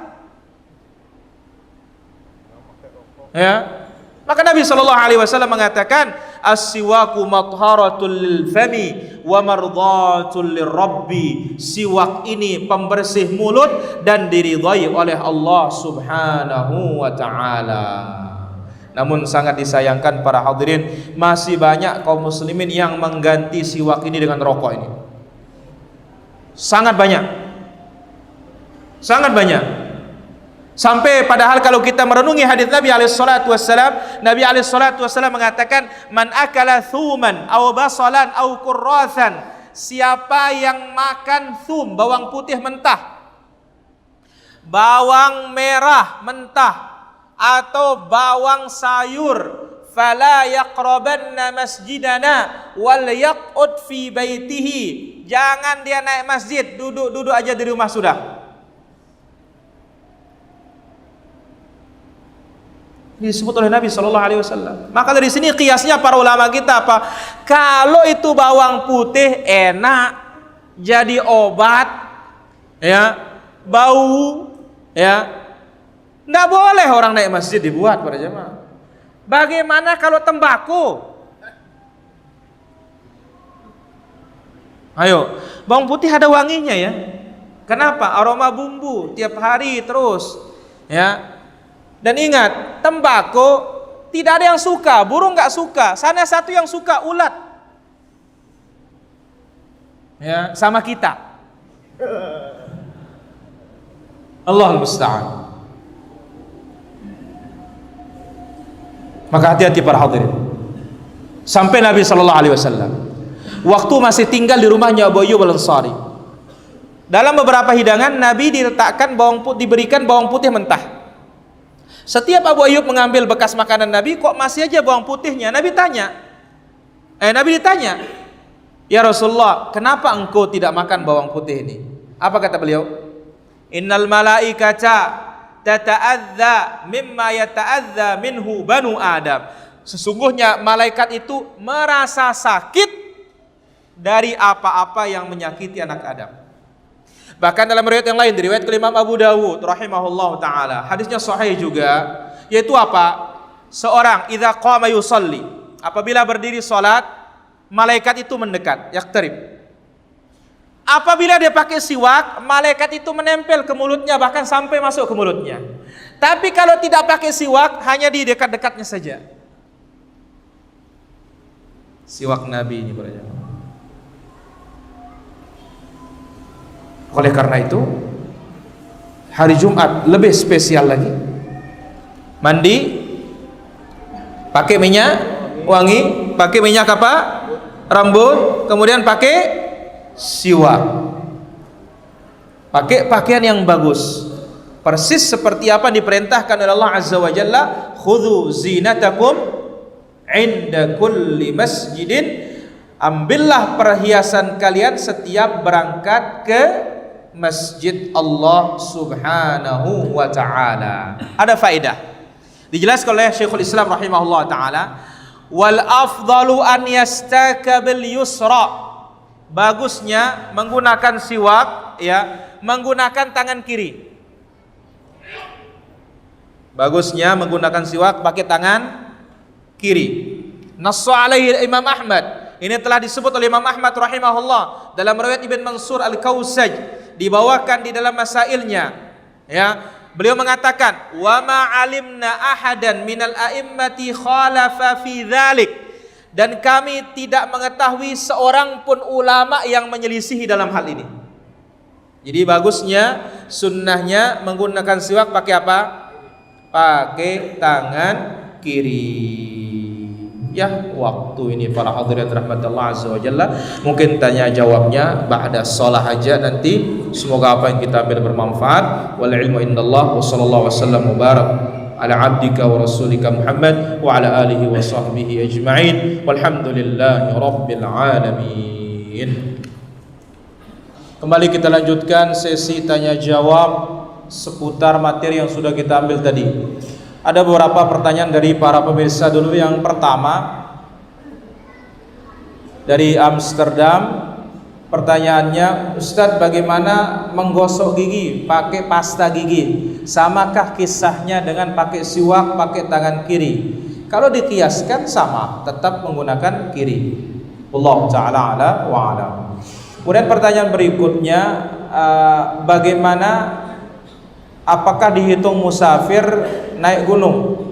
Ya. Maka Nabi SAW mengatakan as-siwaku mathharatul lil fami wa mardhatul lirabbi. Siwak ini pembersih mulut dan diridhai oleh Allah Subhanahu wa taala. Namun sangat disayangkan para hadirin, masih banyak kaum muslimin yang mengganti siwak ini dengan rokok ini. Sangat banyak. Sangat banyak. Sampai padahal kalau kita merenungi hadis Nabi alaihissalatu wassalam, Nabi alaihissalatu wassalam mengatakan man akala thuman aw basalan aw kurrathan, siapa yang makan thum, bawang putih mentah, bawang merah mentah, atau bawang sayur, fala yaqrabanna masjidana wal yaqud fi baitihi, jangan dia naik masjid, duduk aja di rumah sudah. Disebut oleh Nabi Shallallahu Alaihi Wasallam. Maka dari sini kiasnya para ulama kita apa? Kalau itu bawang putih enak, jadi obat, ya, bau, ya, nggak boleh orang naik masjid dibuat para jemaah. Bagaimana kalau tembakau? Ayo, bawang putih ada wanginya ya. Kenapa? Aroma bumbu tiap hari terus, ya. Dan ingat, tembakau tidak ada yang suka, burung nggak suka. Sana satu yang suka, ulat. Ya, sama kita. Allahul musta'an. Maka hati-hati para hadirin. Sampai Nabi Shallallahu Alaihi Wasallam waktu masih tinggal di rumahnya Abu Ayyub Al-Ansari, dalam beberapa hidangan Nabi diberikan bawang putih mentah. Setiap Abu Ayyub mengambil bekas makanan Nabi, kok masih aja bawang putihnya? Nabi ditanya, ya Rasulullah, kenapa engkau tidak makan bawang putih ini? Apa kata beliau? Innal malaikata tata'adza mimma yata'adza minhu banu Adam. Sesungguhnya malaikat itu merasa sakit dari apa-apa yang menyakiti anak Adam. Bahkan dalam riwayat yang lain, di riwayat Imam Abu Dawud rahimahullah taala, hadisnya sahih juga, yaitu apa? Seorang idza qama yusalli, apabila berdiri salat, malaikat itu mendekat, yaqtarib. Apabila dia pakai siwak, malaikat itu menempel ke mulutnya, bahkan sampai masuk ke mulutnya. Tapi kalau tidak pakai siwak, hanya di dekat-dekatnya saja. Siwak Nabi ini berarti. Oleh karena itu, hari Jumat lebih spesial lagi. Mandi, pakai minyak wangi, pakai minyak apa? Rambut, kemudian pakai siwak. Pakai pakaian yang bagus. Persis seperti apa diperintahkan oleh Allah Azza wa Jalla, khudhu zinatakum inda kulli masjidin, ambillah perhiasan kalian setiap berangkat ke masjid Allah Subhanahu wa taala. Ada faedah dijelaskan oleh Syekhul Islam rahimahullah taala, wal afdalu an yastaka bil yusra, bagusnya menggunakan siwak, ya, menggunakan tangan kiri. Bagusnya menggunakan siwak pakai tangan kiri. Nassu alaihi Imam Ahmad. Ini telah disebut oleh Imam Ahmad rahimahullah dalam riwayat Ibn Mansur Al-Kausaj, dibawakan di dalam masailnya. Ya, beliau mengatakan, "Wa ma alimna ahadan minal a'immati khalafa fi dzalik." Dan kami tidak mengetahui seorang pun ulama yang menyelisihi dalam hal ini. Jadi bagusnya, sunnahnya menggunakan siwak pakai apa? Pakai tangan kiri. Ya, waktu ini para hadirin rahmatullah azza wa jalla, mungkin tanya jawabnya ba'da shalah aja nanti. Semoga apa yang kita ambil bermanfaat. Wal ilmu indallah, wa sallallahu wasallam wa barak ala abdika wa rasulika Muhammad wa ala alihi wa sahbihi ajma'in, walhamdulillahi rabbil alamin. Kembali kita lanjutkan sesi tanya jawab seputar materi yang sudah kita ambil tadi. Ada beberapa pertanyaan dari para pemirsa dulu. Yang pertama dari Amsterdam, pertanyaannya, Ustadz, bagaimana menggosok gigi pakai pasta gigi? Samakah kisahnya dengan pakai siwak pakai tangan kiri? Kalau dikiaskan sama, tetap menggunakan kiri. Wallahu ta'ala ala wa ala. Kemudian pertanyaan berikutnya, bagaimana, apakah dihitung musafir naik gunung?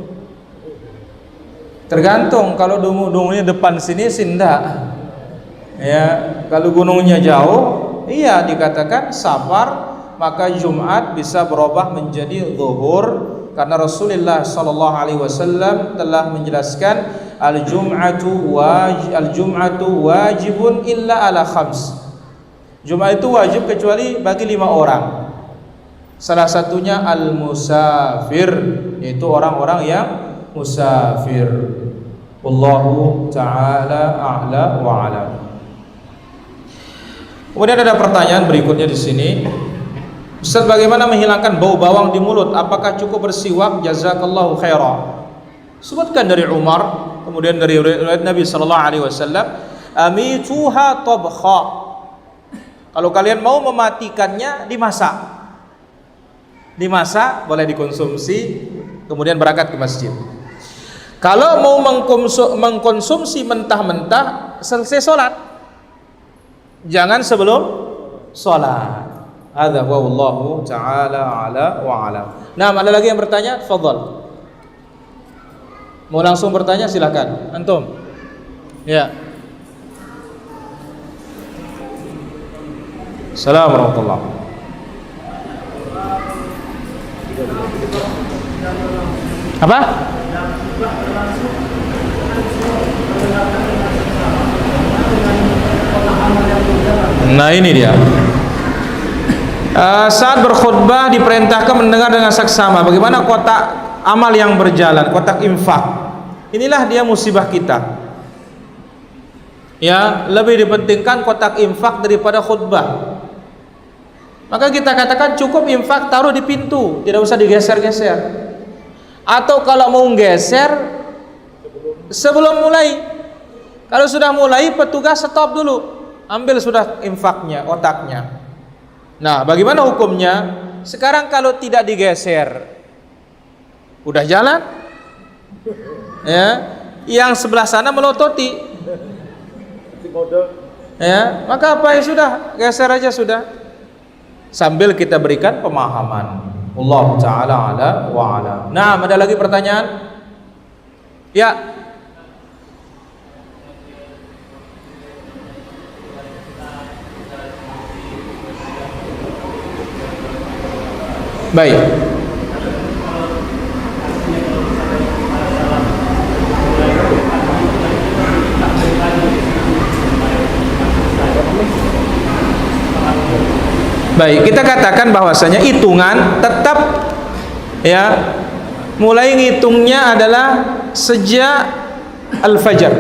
Tergantung, kalau gunungnya depan sini sinda. Ya, kalau gunungnya jauh, iya dikatakan safar, maka Jumat bisa berubah menjadi zuhur, karena Rasulullah sallallahu alaihi wasallam telah menjelaskan al-jum'atu wajibun illa ala khams. Jumat itu wajib kecuali bagi 5 orang. Salah satunya al-musafir, yaitu orang-orang yang musafir. Wallahu ta'ala a'la wa a'lam. Kemudian ada pertanyaan berikutnya di sini. Ustaz, bagaimana menghilangkan bau bawang di mulut? Apakah cukup bersiwak? Jazakallahu khairan. Sebutkan dari Umar, kemudian dari riwayat Nabi sallallahu alaihi wasallam, amituha tabkha. Kalau kalian mau mematikannya, dimasak. Dimasak, boleh dikonsumsi, kemudian berangkat ke masjid. Kalau mau mengkonsumsi mentah-mentah, selesai sholat, jangan sebelum sholat. Hadza wallahu ta'ala ala wa ala. Nah, ada lagi yang bertanya? Fadhal. Mau langsung bertanya silakan. Antum. Ya. Assalamualaikum warahmatullahi wabarakatuh. Apa? Nah, ini dia. Saat berkhutbah diperintahkan mendengar dengan saksama. Bagaimana kotak amal yang berjalan, kotak infak? Inilah dia musibah kita. Ya, lebih dipentingkan kotak infak daripada khutbah. maka kita katakan cukup infak taruh di pintu, tidak usah digeser-geser. Atau kalau mau geser sebelum mulai, kalau sudah mulai petugas stop dulu, ambil sudah infaknya, otaknya. Nah, bagaimana hukumnya? Sekarang kalau tidak digeser, udah jalan, ya, yang sebelah sana melototi, ya, maka apa ya sudah, geser aja sudah, sambil kita berikan pemahaman. Allah Ta'ala ala wa ala. Nah, ada lagi pertanyaan? Ya. Baik. Baik, kita katakan bahwasanya hitungan tetap ya mulai ngitungnya adalah sejak al-fajr.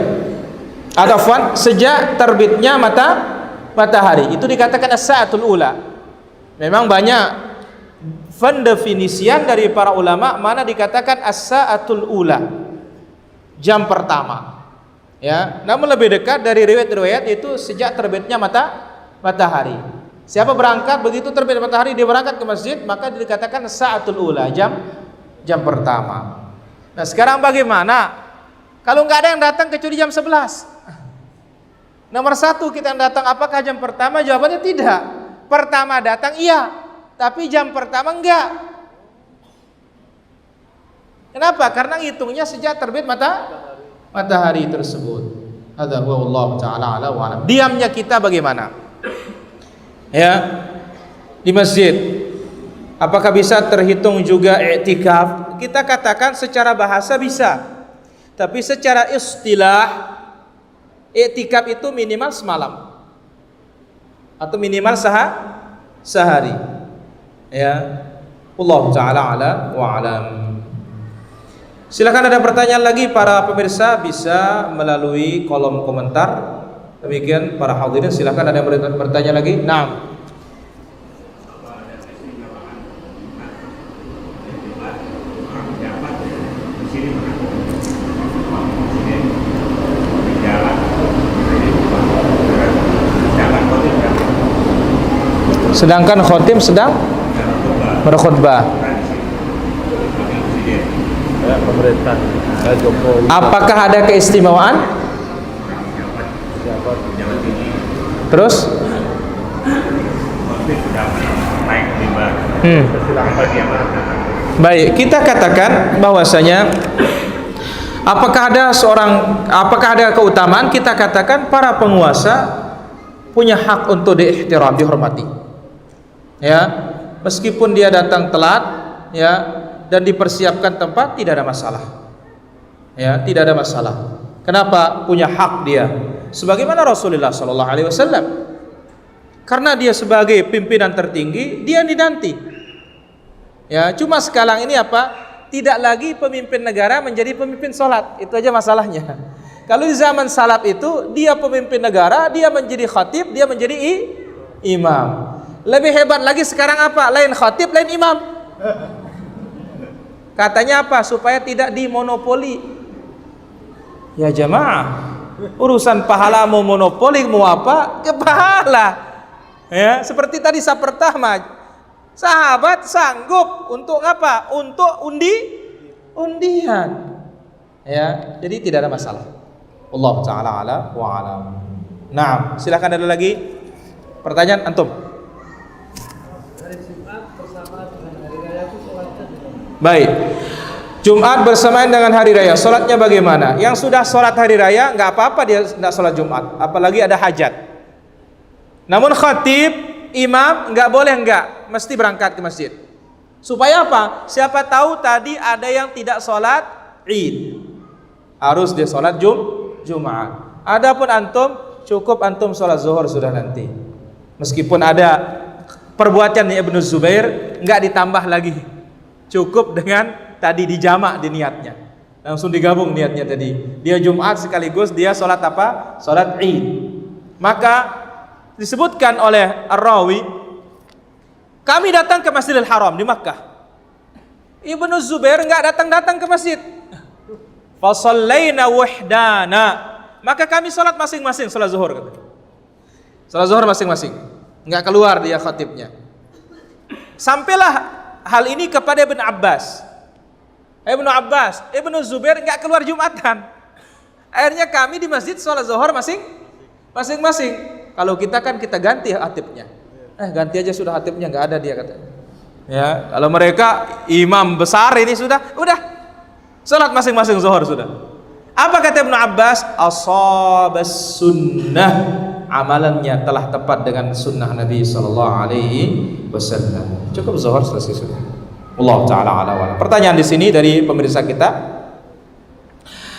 Atau sejak terbitnya matahari. Itu dikatakan as-sa'atul ula. Memang banyak pendefinisian dari para ulama mana dikatakan as-sa'atul ula, jam pertama. Ya, namun lebih dekat dari riwayat-riwayat itu sejak terbitnya matahari. Siapa berangkat begitu terbit matahari dia berangkat ke masjid, maka dikatakan sa'atul ula, jam pertama. Nah, sekarang bagaimana kalau nggak ada yang datang kecuali jam 11? Nomor satu, kita yang datang apakah jam pertama? Jawabannya tidak. Pertama datang iya, tapi jam pertama enggak. Kenapa? Karena hitungnya sejak terbit matahari tersebut. Hadza huwa Allah Ta'ala ala wa alam. Diamnya kita bagaimana? Ya, di masjid apakah bisa terhitung juga i'tikaf? Kita katakan secara bahasa bisa, tapi secara istilah i'tikaf itu minimal semalam atau minimal sehari. Ya, Allah Ta'ala ala wa alam. Silakan ada pertanyaan lagi para pemirsa bisa melalui kolom komentar. Demikian para hadirin, silakan ada yang bertanya lagi. Naam. Sedangkan khotim sedang berkhutbah. Pemerintah Jokowi. Apakah ada keistimewaan? Terus? Baik, kita katakan bahwasanya apakah ada keutamaan? Kita katakan para penguasa punya hak untuk diihtiram, dihormati. Ya, meskipun dia datang telat, ya, dan dipersiapkan tempat, tidak ada masalah. Ya, tidak ada masalah. Kenapa? Punya hak dia. Sebagaimana Rasulullah sallallahu alaihi wasallam. Karena dia sebagai pimpinan tertinggi, dia dinanti. Ya, cuma sekarang ini apa? Tidak lagi pemimpin negara menjadi pemimpin salat. Itu aja masalahnya. Kalau di zaman salaf itu dia pemimpin negara, dia menjadi khatib, dia menjadi imam. Lebih hebat lagi sekarang apa? Lain khatib, lain imam. Katanya apa? Supaya tidak dimonopoli. Ya jamaah, urusan pahala mau monopoli mau apa? Ke pahala. Ya, seperti tadi pertama, sahabat sanggup untuk apa? Untuk undian. Ya, jadi tidak ada masalah. Allah Ta'ala ala wa alam. Nah, silakan ada lagi pertanyaan antum. Baik, Jumat bersamaan dengan hari raya, sholatnya bagaimana? Yang sudah sholat hari raya nggak apa-apa dia tidak sholat Jumat, apalagi ada hajat. Namun khatib, imam nggak boleh mesti berangkat ke masjid. Supaya apa? Siapa tahu tadi ada yang tidak sholat Id, harus dia sholat Jumat. Adapun antum cukup antum sholat zuhur sudah nanti. Meskipun ada perbuatan Ibnu Zubair nggak ditambah lagi. Cukup dengan tadi dijamak di niatnya, langsung digabung niatnya tadi. Dia Jumat sekaligus dia sholat apa? Sholat Id. Maka disebutkan oleh Ar-Rawi Kami datang ke Masjidil Haram di Makkah. Ibnu Zubair enggak datang-datang ke masjid. Fa shallaina wahdana. Maka kami salat masing-masing salat zuhur kata. Salat zuhur masing-masing. Enggak keluar dia khatibnya. Sampailah hal ini kepada Ibnu Abbas. Ibnu Zubair enggak keluar Jumatan. Akhirnya kami di masjid salat zuhur masing-masing. Kalau kita kan kita ganti khatibnya. Ganti aja sudah khatibnya, enggak ada dia kata. Ya, kalau mereka imam besar ini udah salat masing-masing zuhur sudah. Apa kata Ibnu Abbas? Ashabas sunnah, amalannya telah tepat dengan sunnah Nabi sallallahu alaihi wasallam. Cukup zuhur selesai sudah. Allah taala ala wala. Pertanyaan di sini dari pemirsa kita.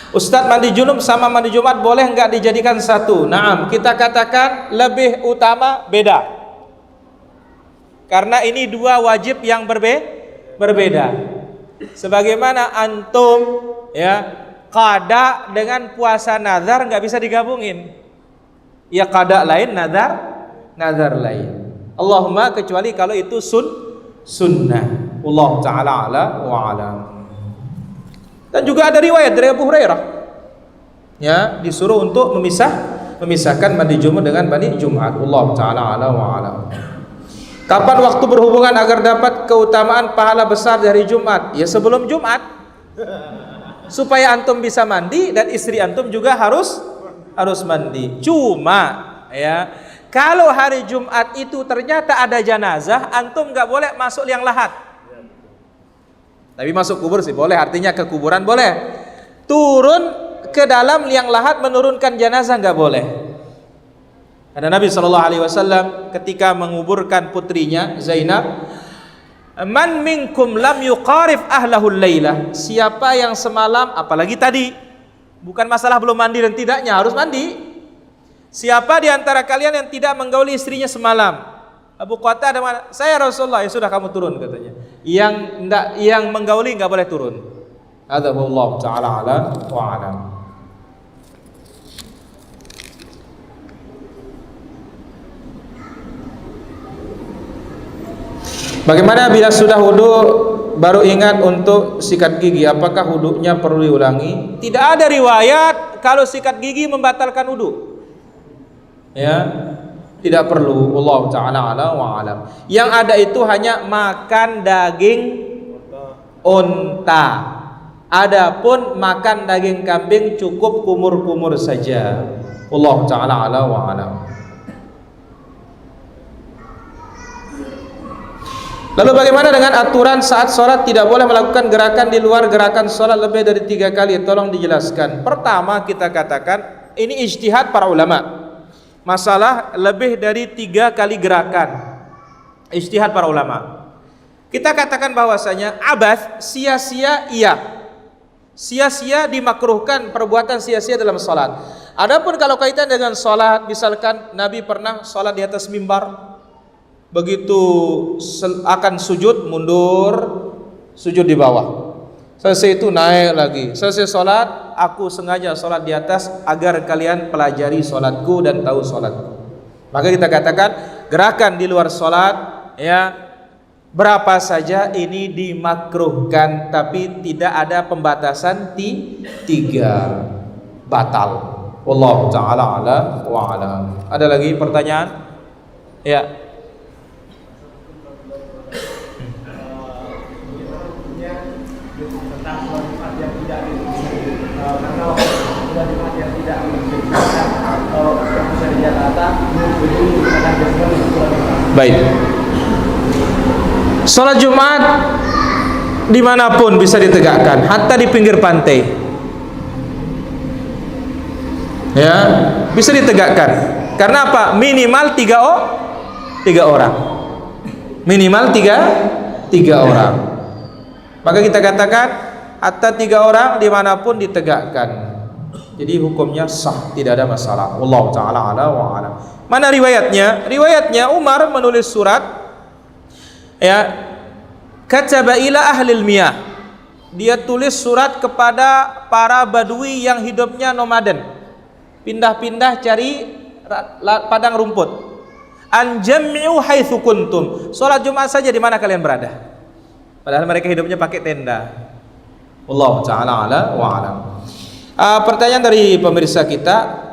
Ustadz, mandi junub sama mandi Jumat boleh enggak dijadikan satu? Naam, kita katakan lebih utama beda. Karena ini dua wajib yang berbeda. Sebagaimana antum ya qada dengan puasa nazar nggak bisa digabungin. Ya qada lain, nazar lain. Allahumma kecuali kalau itu sunnah. Allah taala ala wa alam. Dan juga ada riwayat dari Abu Hurairah ya disuruh untuk memisahkan mandi Jumat dengan mandi Jumat. Allah taala ala wa alam. Kapan waktu berhubungan agar dapat keutamaan pahala besar dari Jumat? Ya sebelum Jumat, supaya antum bisa mandi dan istri antum juga harus mandi. Cuma ya kalau hari Jumat itu ternyata ada jenazah, antum nggak boleh masuk liang lahat. Tapi masuk kubur sih boleh, artinya ke kuburan boleh. Turun ke dalam liang lahat menurunkan jenazah nggak boleh. Karena Nabi SAW ketika menguburkan putrinya Zainab, man minkum lam yuqarif ahlahul laylah, siapa yang semalam, apalagi tadi bukan masalah belum mandi dan tidaknya, harus mandi. Siapa di antara kalian yang tidak menggauli istrinya semalam? Abu Qatadah mana? Saya Rasulullah. Ya sudah kamu turun katanya. Yang menggauli enggak boleh turun. Hadza wallahu taala ala wa alam. Bagaimana bila sudah wudu baru ingat untuk sikat gigi? Apakah wudunya perlu diulangi? Tidak ada riwayat kalau sikat gigi membatalkan wudu. Ya, tidak perlu. Allah taala ala wa alam. Yang ada itu hanya makan daging unta. Adapun makan daging kambing cukup kumur-kumur saja. Allah taala ala wa alam. Lalu bagaimana dengan aturan saat sholat tidak boleh melakukan gerakan di luar gerakan sholat lebih dari 3 kali? Tolong dijelaskan. Pertama kita katakan ini ijtihad para ulama. Masalah lebih dari 3 kali gerakan. Ijtihad para ulama. Kita katakan bahwasanya abath, sia-sia iya. Sia-sia dimakruhkan, perbuatan sia-sia dalam sholat. Adapun kalau kaitan dengan sholat, misalkan Nabi pernah sholat di atas mimbar, begitu akan sujud mundur, sujud di bawah, selesai itu naik lagi, selesai sholat, aku sengaja sholat di atas agar kalian pelajari sholatku dan tahu sholatku. Maka kita katakan gerakan di luar sholat ya berapa saja ini dimakruhkan, tapi tidak ada pembatasan 3 batal. Wallahu ta'ala ala wa alam. Ada lagi pertanyaan? Ya. Baik. Sholat Jumat dimanapun bisa ditegakkan, hatta di pinggir pantai. Ya, bisa ditegakkan. Karena apa? Minimal 3 orang. Minimal 3 orang. Maka kita katakan hatta 3 orang dimanapun ditegakkan. Jadi hukumnya sah, tidak ada masalah. Wallahu ta'ala ala wa alam. Mana riwayatnya? Riwayatnya Umar menulis surat ya, kataba ila ahlil miyah. Dia tulis surat kepada para badui yang hidupnya nomaden, pindah-pindah cari padang rumput. an jam'u haitsu kuntum. Salat Jumat saja di mana kalian berada. Padahal mereka hidupnya pakai tenda. Wallahu taala ala wa alam. Pertanyaan dari pemirsa kita,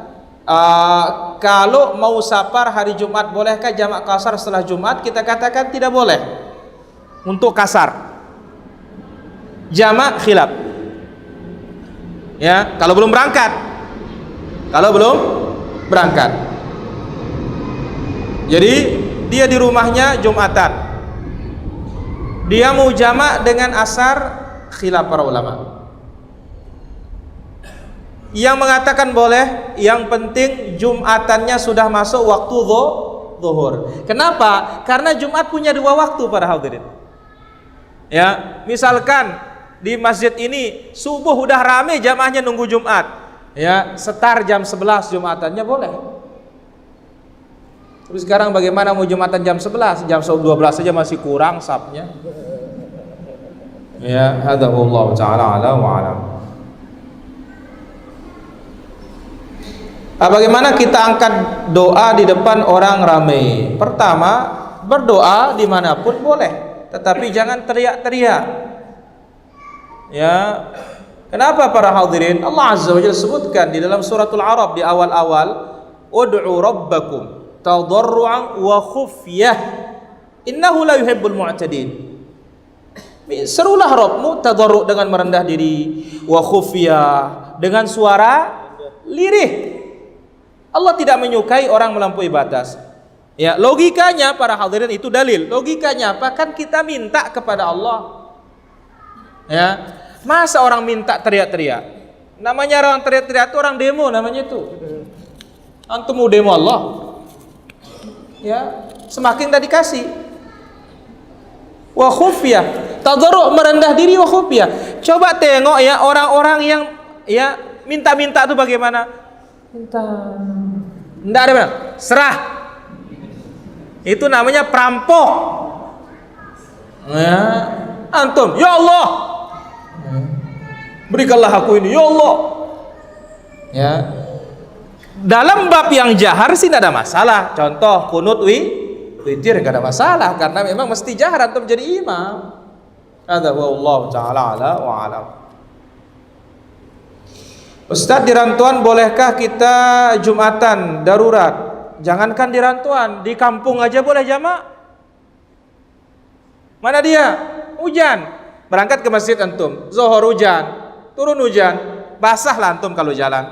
kalau mau safar hari Jumat bolehkah jamak kasar setelah Jumat? Kita katakan tidak boleh untuk kasar. Jamak khilaf. Ya, kalau belum berangkat. Kalau belum berangkat. Jadi dia di rumahnya Jumatan. Dia mau jamak dengan asar, khilaf para ulama. Yang mengatakan boleh, yang penting Jumatannya sudah masuk waktu zuhur. Kenapa? Karena Jumat punya dua waktu para hadirin. Ya, misalkan di masjid ini subuh udah rame jamaahnya nunggu Jumat. Ya, setar jam 11 Jumatannya boleh. Terus sekarang bagaimana mau Jumatan jam 11? Jam 12 saja masih kurang safnya. Ya, hadza wallahu taala ala wa alam. Bagaimana kita angkat doa di depan orang ramai? Pertama, berdoa dimanapun boleh, tetapi jangan teriak-teriak. Ya, kenapa para hadirin? Allah Azza wa Jalla sebutkan di dalam suratul Arab di awal-awal, ud'u rabbakum tadarruan wa khufyah innahu la yuhibbul mu'tadin. Serulah Rabbmu tadarru' dengan merendah diri, wa khufyah dengan suara lirih. Allah tidak menyukai orang melampaui batas. Ya, logikanya para hadirin itu dalil. Logikanya apa? Kan kita minta kepada Allah. Ya, masa orang minta teriak-teriak? Namanya orang teriak-teriak itu orang demo namanya itu. Antum mau demo Allah? Ya, semakin tak dikasih. Wa khufyah, tadarru' merendah diri wa khufyah. Coba tengok ya orang-orang yang ya minta-minta itu bagaimana? Minta. Enggak ada benar. Serah. Itu namanya perampok. Ya, antum, ya Allah. Berikanlah aku ini, ya Allah. Ya. Dalam bab yang jahar sih tidak ada masalah. Contoh kunut witir enggak ada masalah karena memang mesti jahar antum jadi imam. Hadza wallahu taala ala wa alam. Ustaz, di rantauan bolehkah kita Jumatan darurat? Jangankan di rantauan, di kampung aja boleh jamak. Mana dia? Hujan. Berangkat ke masjid antum, zuhur hujan, turun hujan, basahlah antum kalau jalan.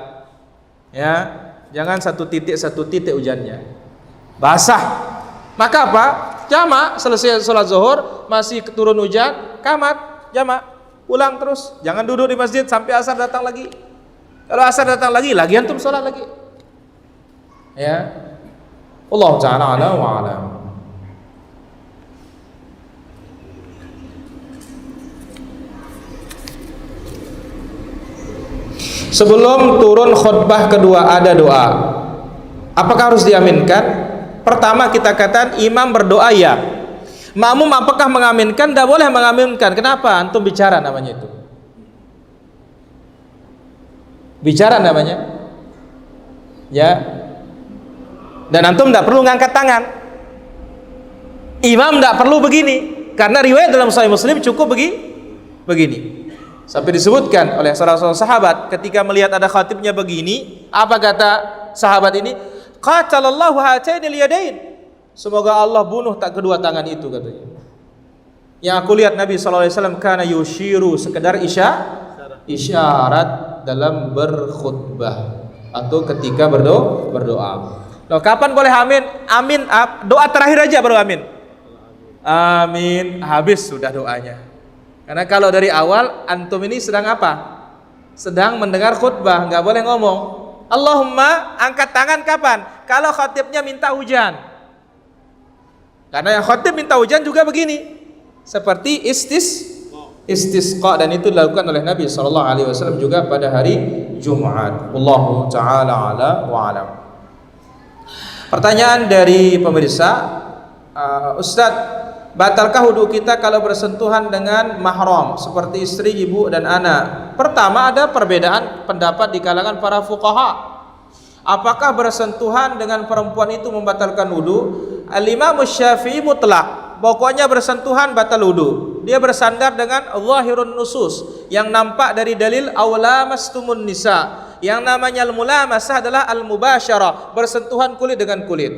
Ya, jangan satu titik hujannya. Basah. Maka apa? Jamak, selesai sholat zuhur, masih turun hujan, kamat, jamak, pulang terus. Jangan duduk di masjid sampai asar datang lagi. Kalau asar datang lagi antum sholat lagi. Ya, Allah Ta'ala ala wa alam. Sebelum turun khutbah kedua ada doa. Apakah harus diaminkan? Pertama kita katakan imam berdoa ya. Makmum apakah mengaminkan? Tidak boleh mengaminkan. Kenapa? Antum bicara namanya itu. Bicara namanya. Ya. Dan antum tidak perlu ngangkat tangan. Imam tidak perlu begini. Karena riwayat dalam Sahih Muslim cukup begini. Sampai disebutkan oleh seorang sahabat ketika melihat ada khatibnya begini, apa kata sahabat ini? Qatalallahu hatainil yadain. Semoga Allah bunuh tak kedua tangan itu, katanya. Yang aku lihat Nabi SAW kana yushiru, sekedar isyarat dalam berkhutbah atau ketika berdoa. Loh, kapan boleh amin? Amin, doa terakhir aja baru amin. Amin, habis sudah doanya. Karena kalau dari awal antum ini sedang apa? Sedang mendengar khutbah, nggak boleh ngomong. Allahumma, angkat tangan kapan? Kalau khatibnya minta hujan. Karena yang khatib minta hujan juga begini. Seperti istisqa, dan itu dilakukan oleh Nabi SAW juga pada hari Jumat. Wallahu ta'ala ala wa alam. Pertanyaan dari pemirsa, Ustadz, batalkah wudhu kita kalau bersentuhan dengan mahram seperti istri, ibu, dan anak? Pertama, ada perbedaan pendapat di kalangan para fuqaha. Apakah bersentuhan dengan perempuan itu membatalkan wudhu? Al-Imam Syafi'i mutlak, pokoknya bersentuhan batal wudu. Dia bersandar dengan zahirun nusus, yang nampak dari dalil aula mastumun nisa. Yang namanya al-mulamasah adalah al-mubasyarah, bersentuhan kulit dengan kulit.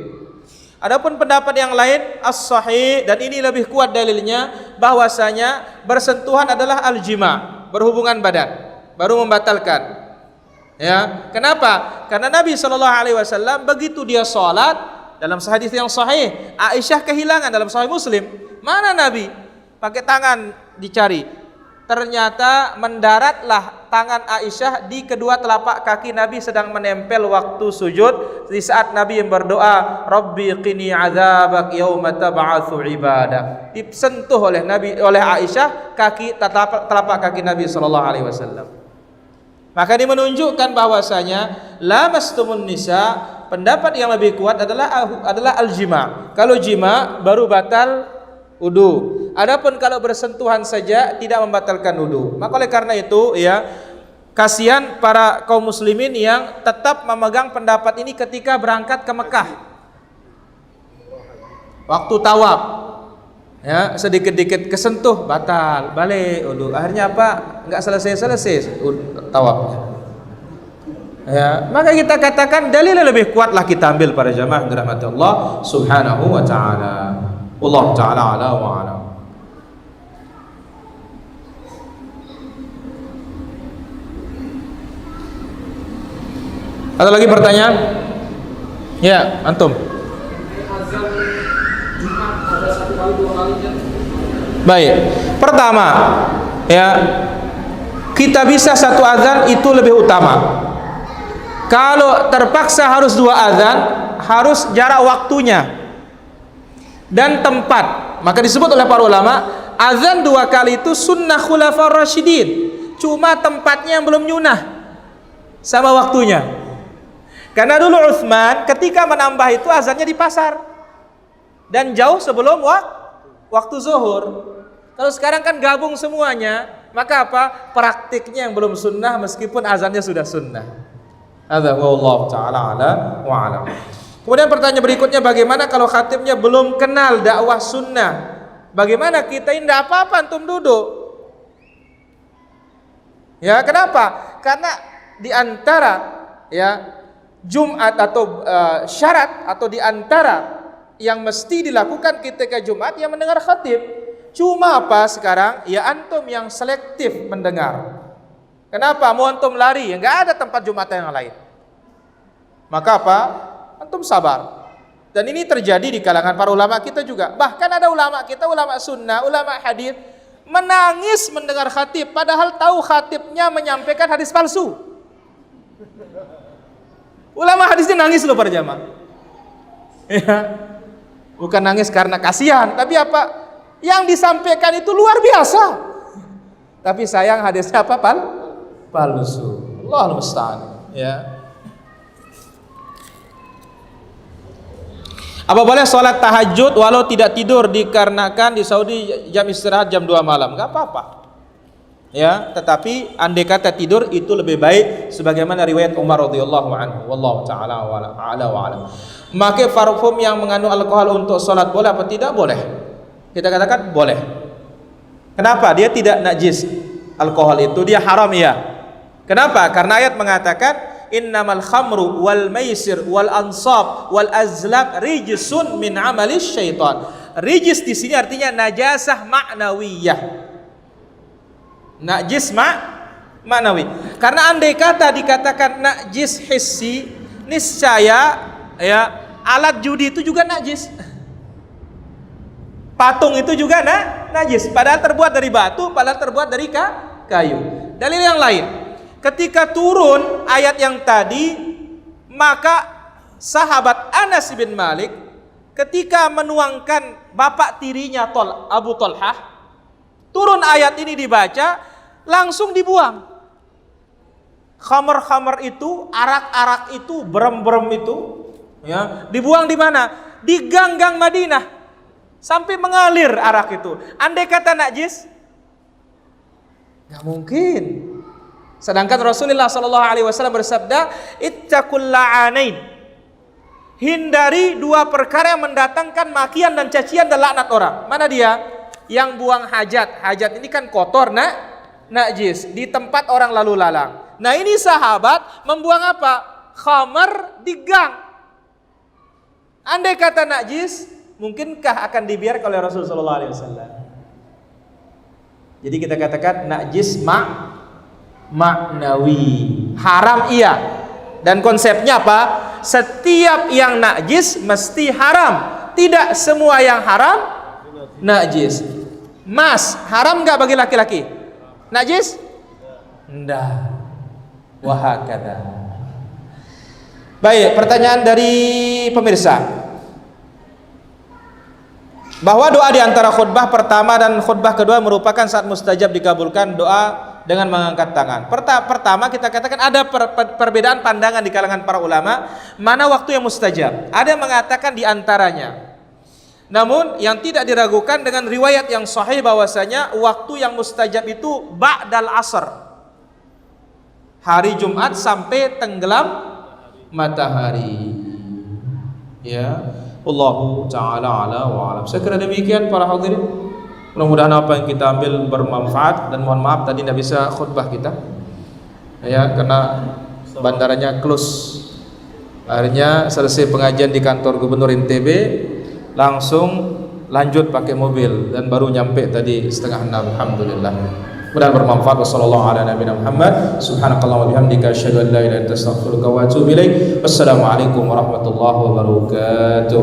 Adapun pendapat yang lain as-sahih, dan ini lebih kuat dalilnya, bahwasanya bersentuhan adalah al-jima', berhubungan badan, baru membatalkan. Ya, kenapa? Karena Nabi SAW begitu dia sholat, dalam hadis yang sahih, Aisyah kehilangan dalam Sahih Muslim. Mana Nabi? Pakai tangan dicari. Ternyata mendaratlah tangan Aisyah di kedua telapak kaki Nabi sedang menempel waktu sujud, di saat Nabi yang berdoa, Rabbi qini azabak yauma tab'atsu ibadak. Disentuh oleh Aisyah telapak kaki Nabi SAW. Maka ini menunjukkan bahwasanya lamastumun nisa, pendapat yang lebih kuat adalah al-jima'. Kalau jima' baru batal wudu. Adapun kalau bersentuhan saja tidak membatalkan wudu. Maka oleh karena itu ya, kasihan para kaum muslimin yang tetap memegang pendapat ini ketika berangkat ke Mekah. Waktu tawaf, ya, sedikit-dikit kesentuh batal, balik wudu. Akhirnya apa? Enggak selesai tawafnya. Ya, maka kita katakan dalil lebih kuatlah kita ambil para jamaah dirahmati Allah Subhanahu wa taala. Allah taala ala wa ala. Ada lagi pertanyaan? Ya, antum. Baik. Pertama, ya, kita bisa satu azan itu lebih utama. Kalau terpaksa harus dua azan, harus jarak waktunya dan tempat. Maka disebut oleh para ulama, azan dua kali itu sunnah khulafaur rasyidin. Cuma tempatnya yang belum nyunah sama waktunya. Karena dulu Utsman ketika menambah itu azannya di pasar dan jauh sebelum waktu zuhur. Kalau sekarang kan gabung semuanya, maka apa? Praktiknya yang belum sunnah meskipun azannya sudah sunnah. Hadza wallahu taala ala wa alam. Kemudian pertanyaan berikutnya, bagaimana kalau khatibnya belum kenal dakwah sunnah? Bagaimana kita? Indah apa-apa antum duduk. Ya, kenapa? Karena di antara ya Jumat atau syarat atau di antara yang mesti dilakukan ketika Jumat yang mendengar khatib. Cuma apa sekarang? Ya antum yang selektif mendengar. Kenapa? Mau antum lari, ya nggak ada tempat Jumat yang lain. Maka apa? Antum sabar. Dan ini terjadi di kalangan para ulama kita juga. Bahkan ada ulama kita, ulama sunnah, ulama hadis, menangis mendengar khatib, padahal tahu khatibnya menyampaikan hadis palsu. Ulama hadisnya nangis loh para jamaah. Ya. Bukan nangis karena kasihan, tapi apa? Yang disampaikan itu luar biasa. Tapi sayang hadisnya apa? Palsu. Allahul musta'an. Ya. Apa boleh sholat tahajud walau tidak tidur dikarenakan di Saudi jam istirahat jam 2 malam? Enggak apa-apa. Ya, tetapi andai kata tidur itu lebih baik sebagaimana riwayat Umar radhiyallahu anhu. Wallahu taala ala wa alam. Maka parfum yang mengandung alkohol untuk sholat boleh apa tidak? Boleh. Kita katakan boleh. Kenapa? Dia tidak najis. Alkohol itu dia haram ya. Kenapa? Karena ayat mengatakan innamal khamru wal maisir wal ansab wal azlam rijsun min amalis syaitan. Rijis di sini artinya najasah ma'nawiyah. Najis ma'nawi. Karena andai kata dikatakan najis hissi, niscaya ya alat judi itu juga najis. Patung itu juga najis, padahal terbuat dari batu, padahal terbuat dari kayu. Dalil yang lain, ketika turun ayat yang tadi, maka sahabat Anas bin Malik ketika menuangkan bapak tirinya Abu Talhah, turun ayat ini dibaca, langsung dibuang. Khamar-khamar itu, arak-arak itu, berem-berem itu, ya, dibuang di mana? Di gang-gang Madinah, sampai mengalir arak itu. Andai kata najis, nggak mungkin. Sedangkan Rasulullah SAW bersabda, ittaqul la'anain. hindari dua perkara yang mendatangkan makian dan cacian dan laknat orang. Mana dia? Yang buang hajat. Hajat ini kan kotor, najis di tempat orang lalu lalang. Nah, ini sahabat membuang apa? Khamar di gang. Andai kata najis, mungkinkah akan dibiarkan oleh Rasulullah SAW? Jadi kita katakan najis maknawi, haram iya. Dan konsepnya apa? Setiap yang najis mesti haram. Tidak semua yang haram najis. Mas, haram nggak bagi laki-laki? Najis? Enggak. Wahakada. Baik, pertanyaan dari pemirsa. Bahwa doa di antara khutbah pertama dan khutbah kedua merupakan saat mustajab dikabulkan doa dengan mengangkat tangan. Pertama kita katakan ada perbedaan pandangan di kalangan para ulama mana waktu yang mustajab. Ada yang mengatakan di antaranya. Namun yang tidak diragukan dengan riwayat yang sahih bahwasanya waktu yang mustajab itu ba'dal asr. Hari Jumat sampai tenggelam matahari. Ya. Allahu ta'ala ala wa alam. Saya kira demikian para hadirin. Mudah-mudahan apa yang kita ambil bermanfaat, dan mohon maaf tadi tidak bisa khutbah kita ya karena bandaranya close. Akhirnya selesai pengajian di kantor Gubernur NTB langsung lanjut pakai mobil dan baru nyampe tadi 5:30. Alhamdulillah. Mudah-mudahan bermanfaat. Wassallallahu ala nabiyina Muhammad. Subhanakallah wa bihamdika asyhadu an la ilaha illa anta astaghfiruka wa atubu ilaik. Wassalamualaikum warahmatullahi wabarakatuh.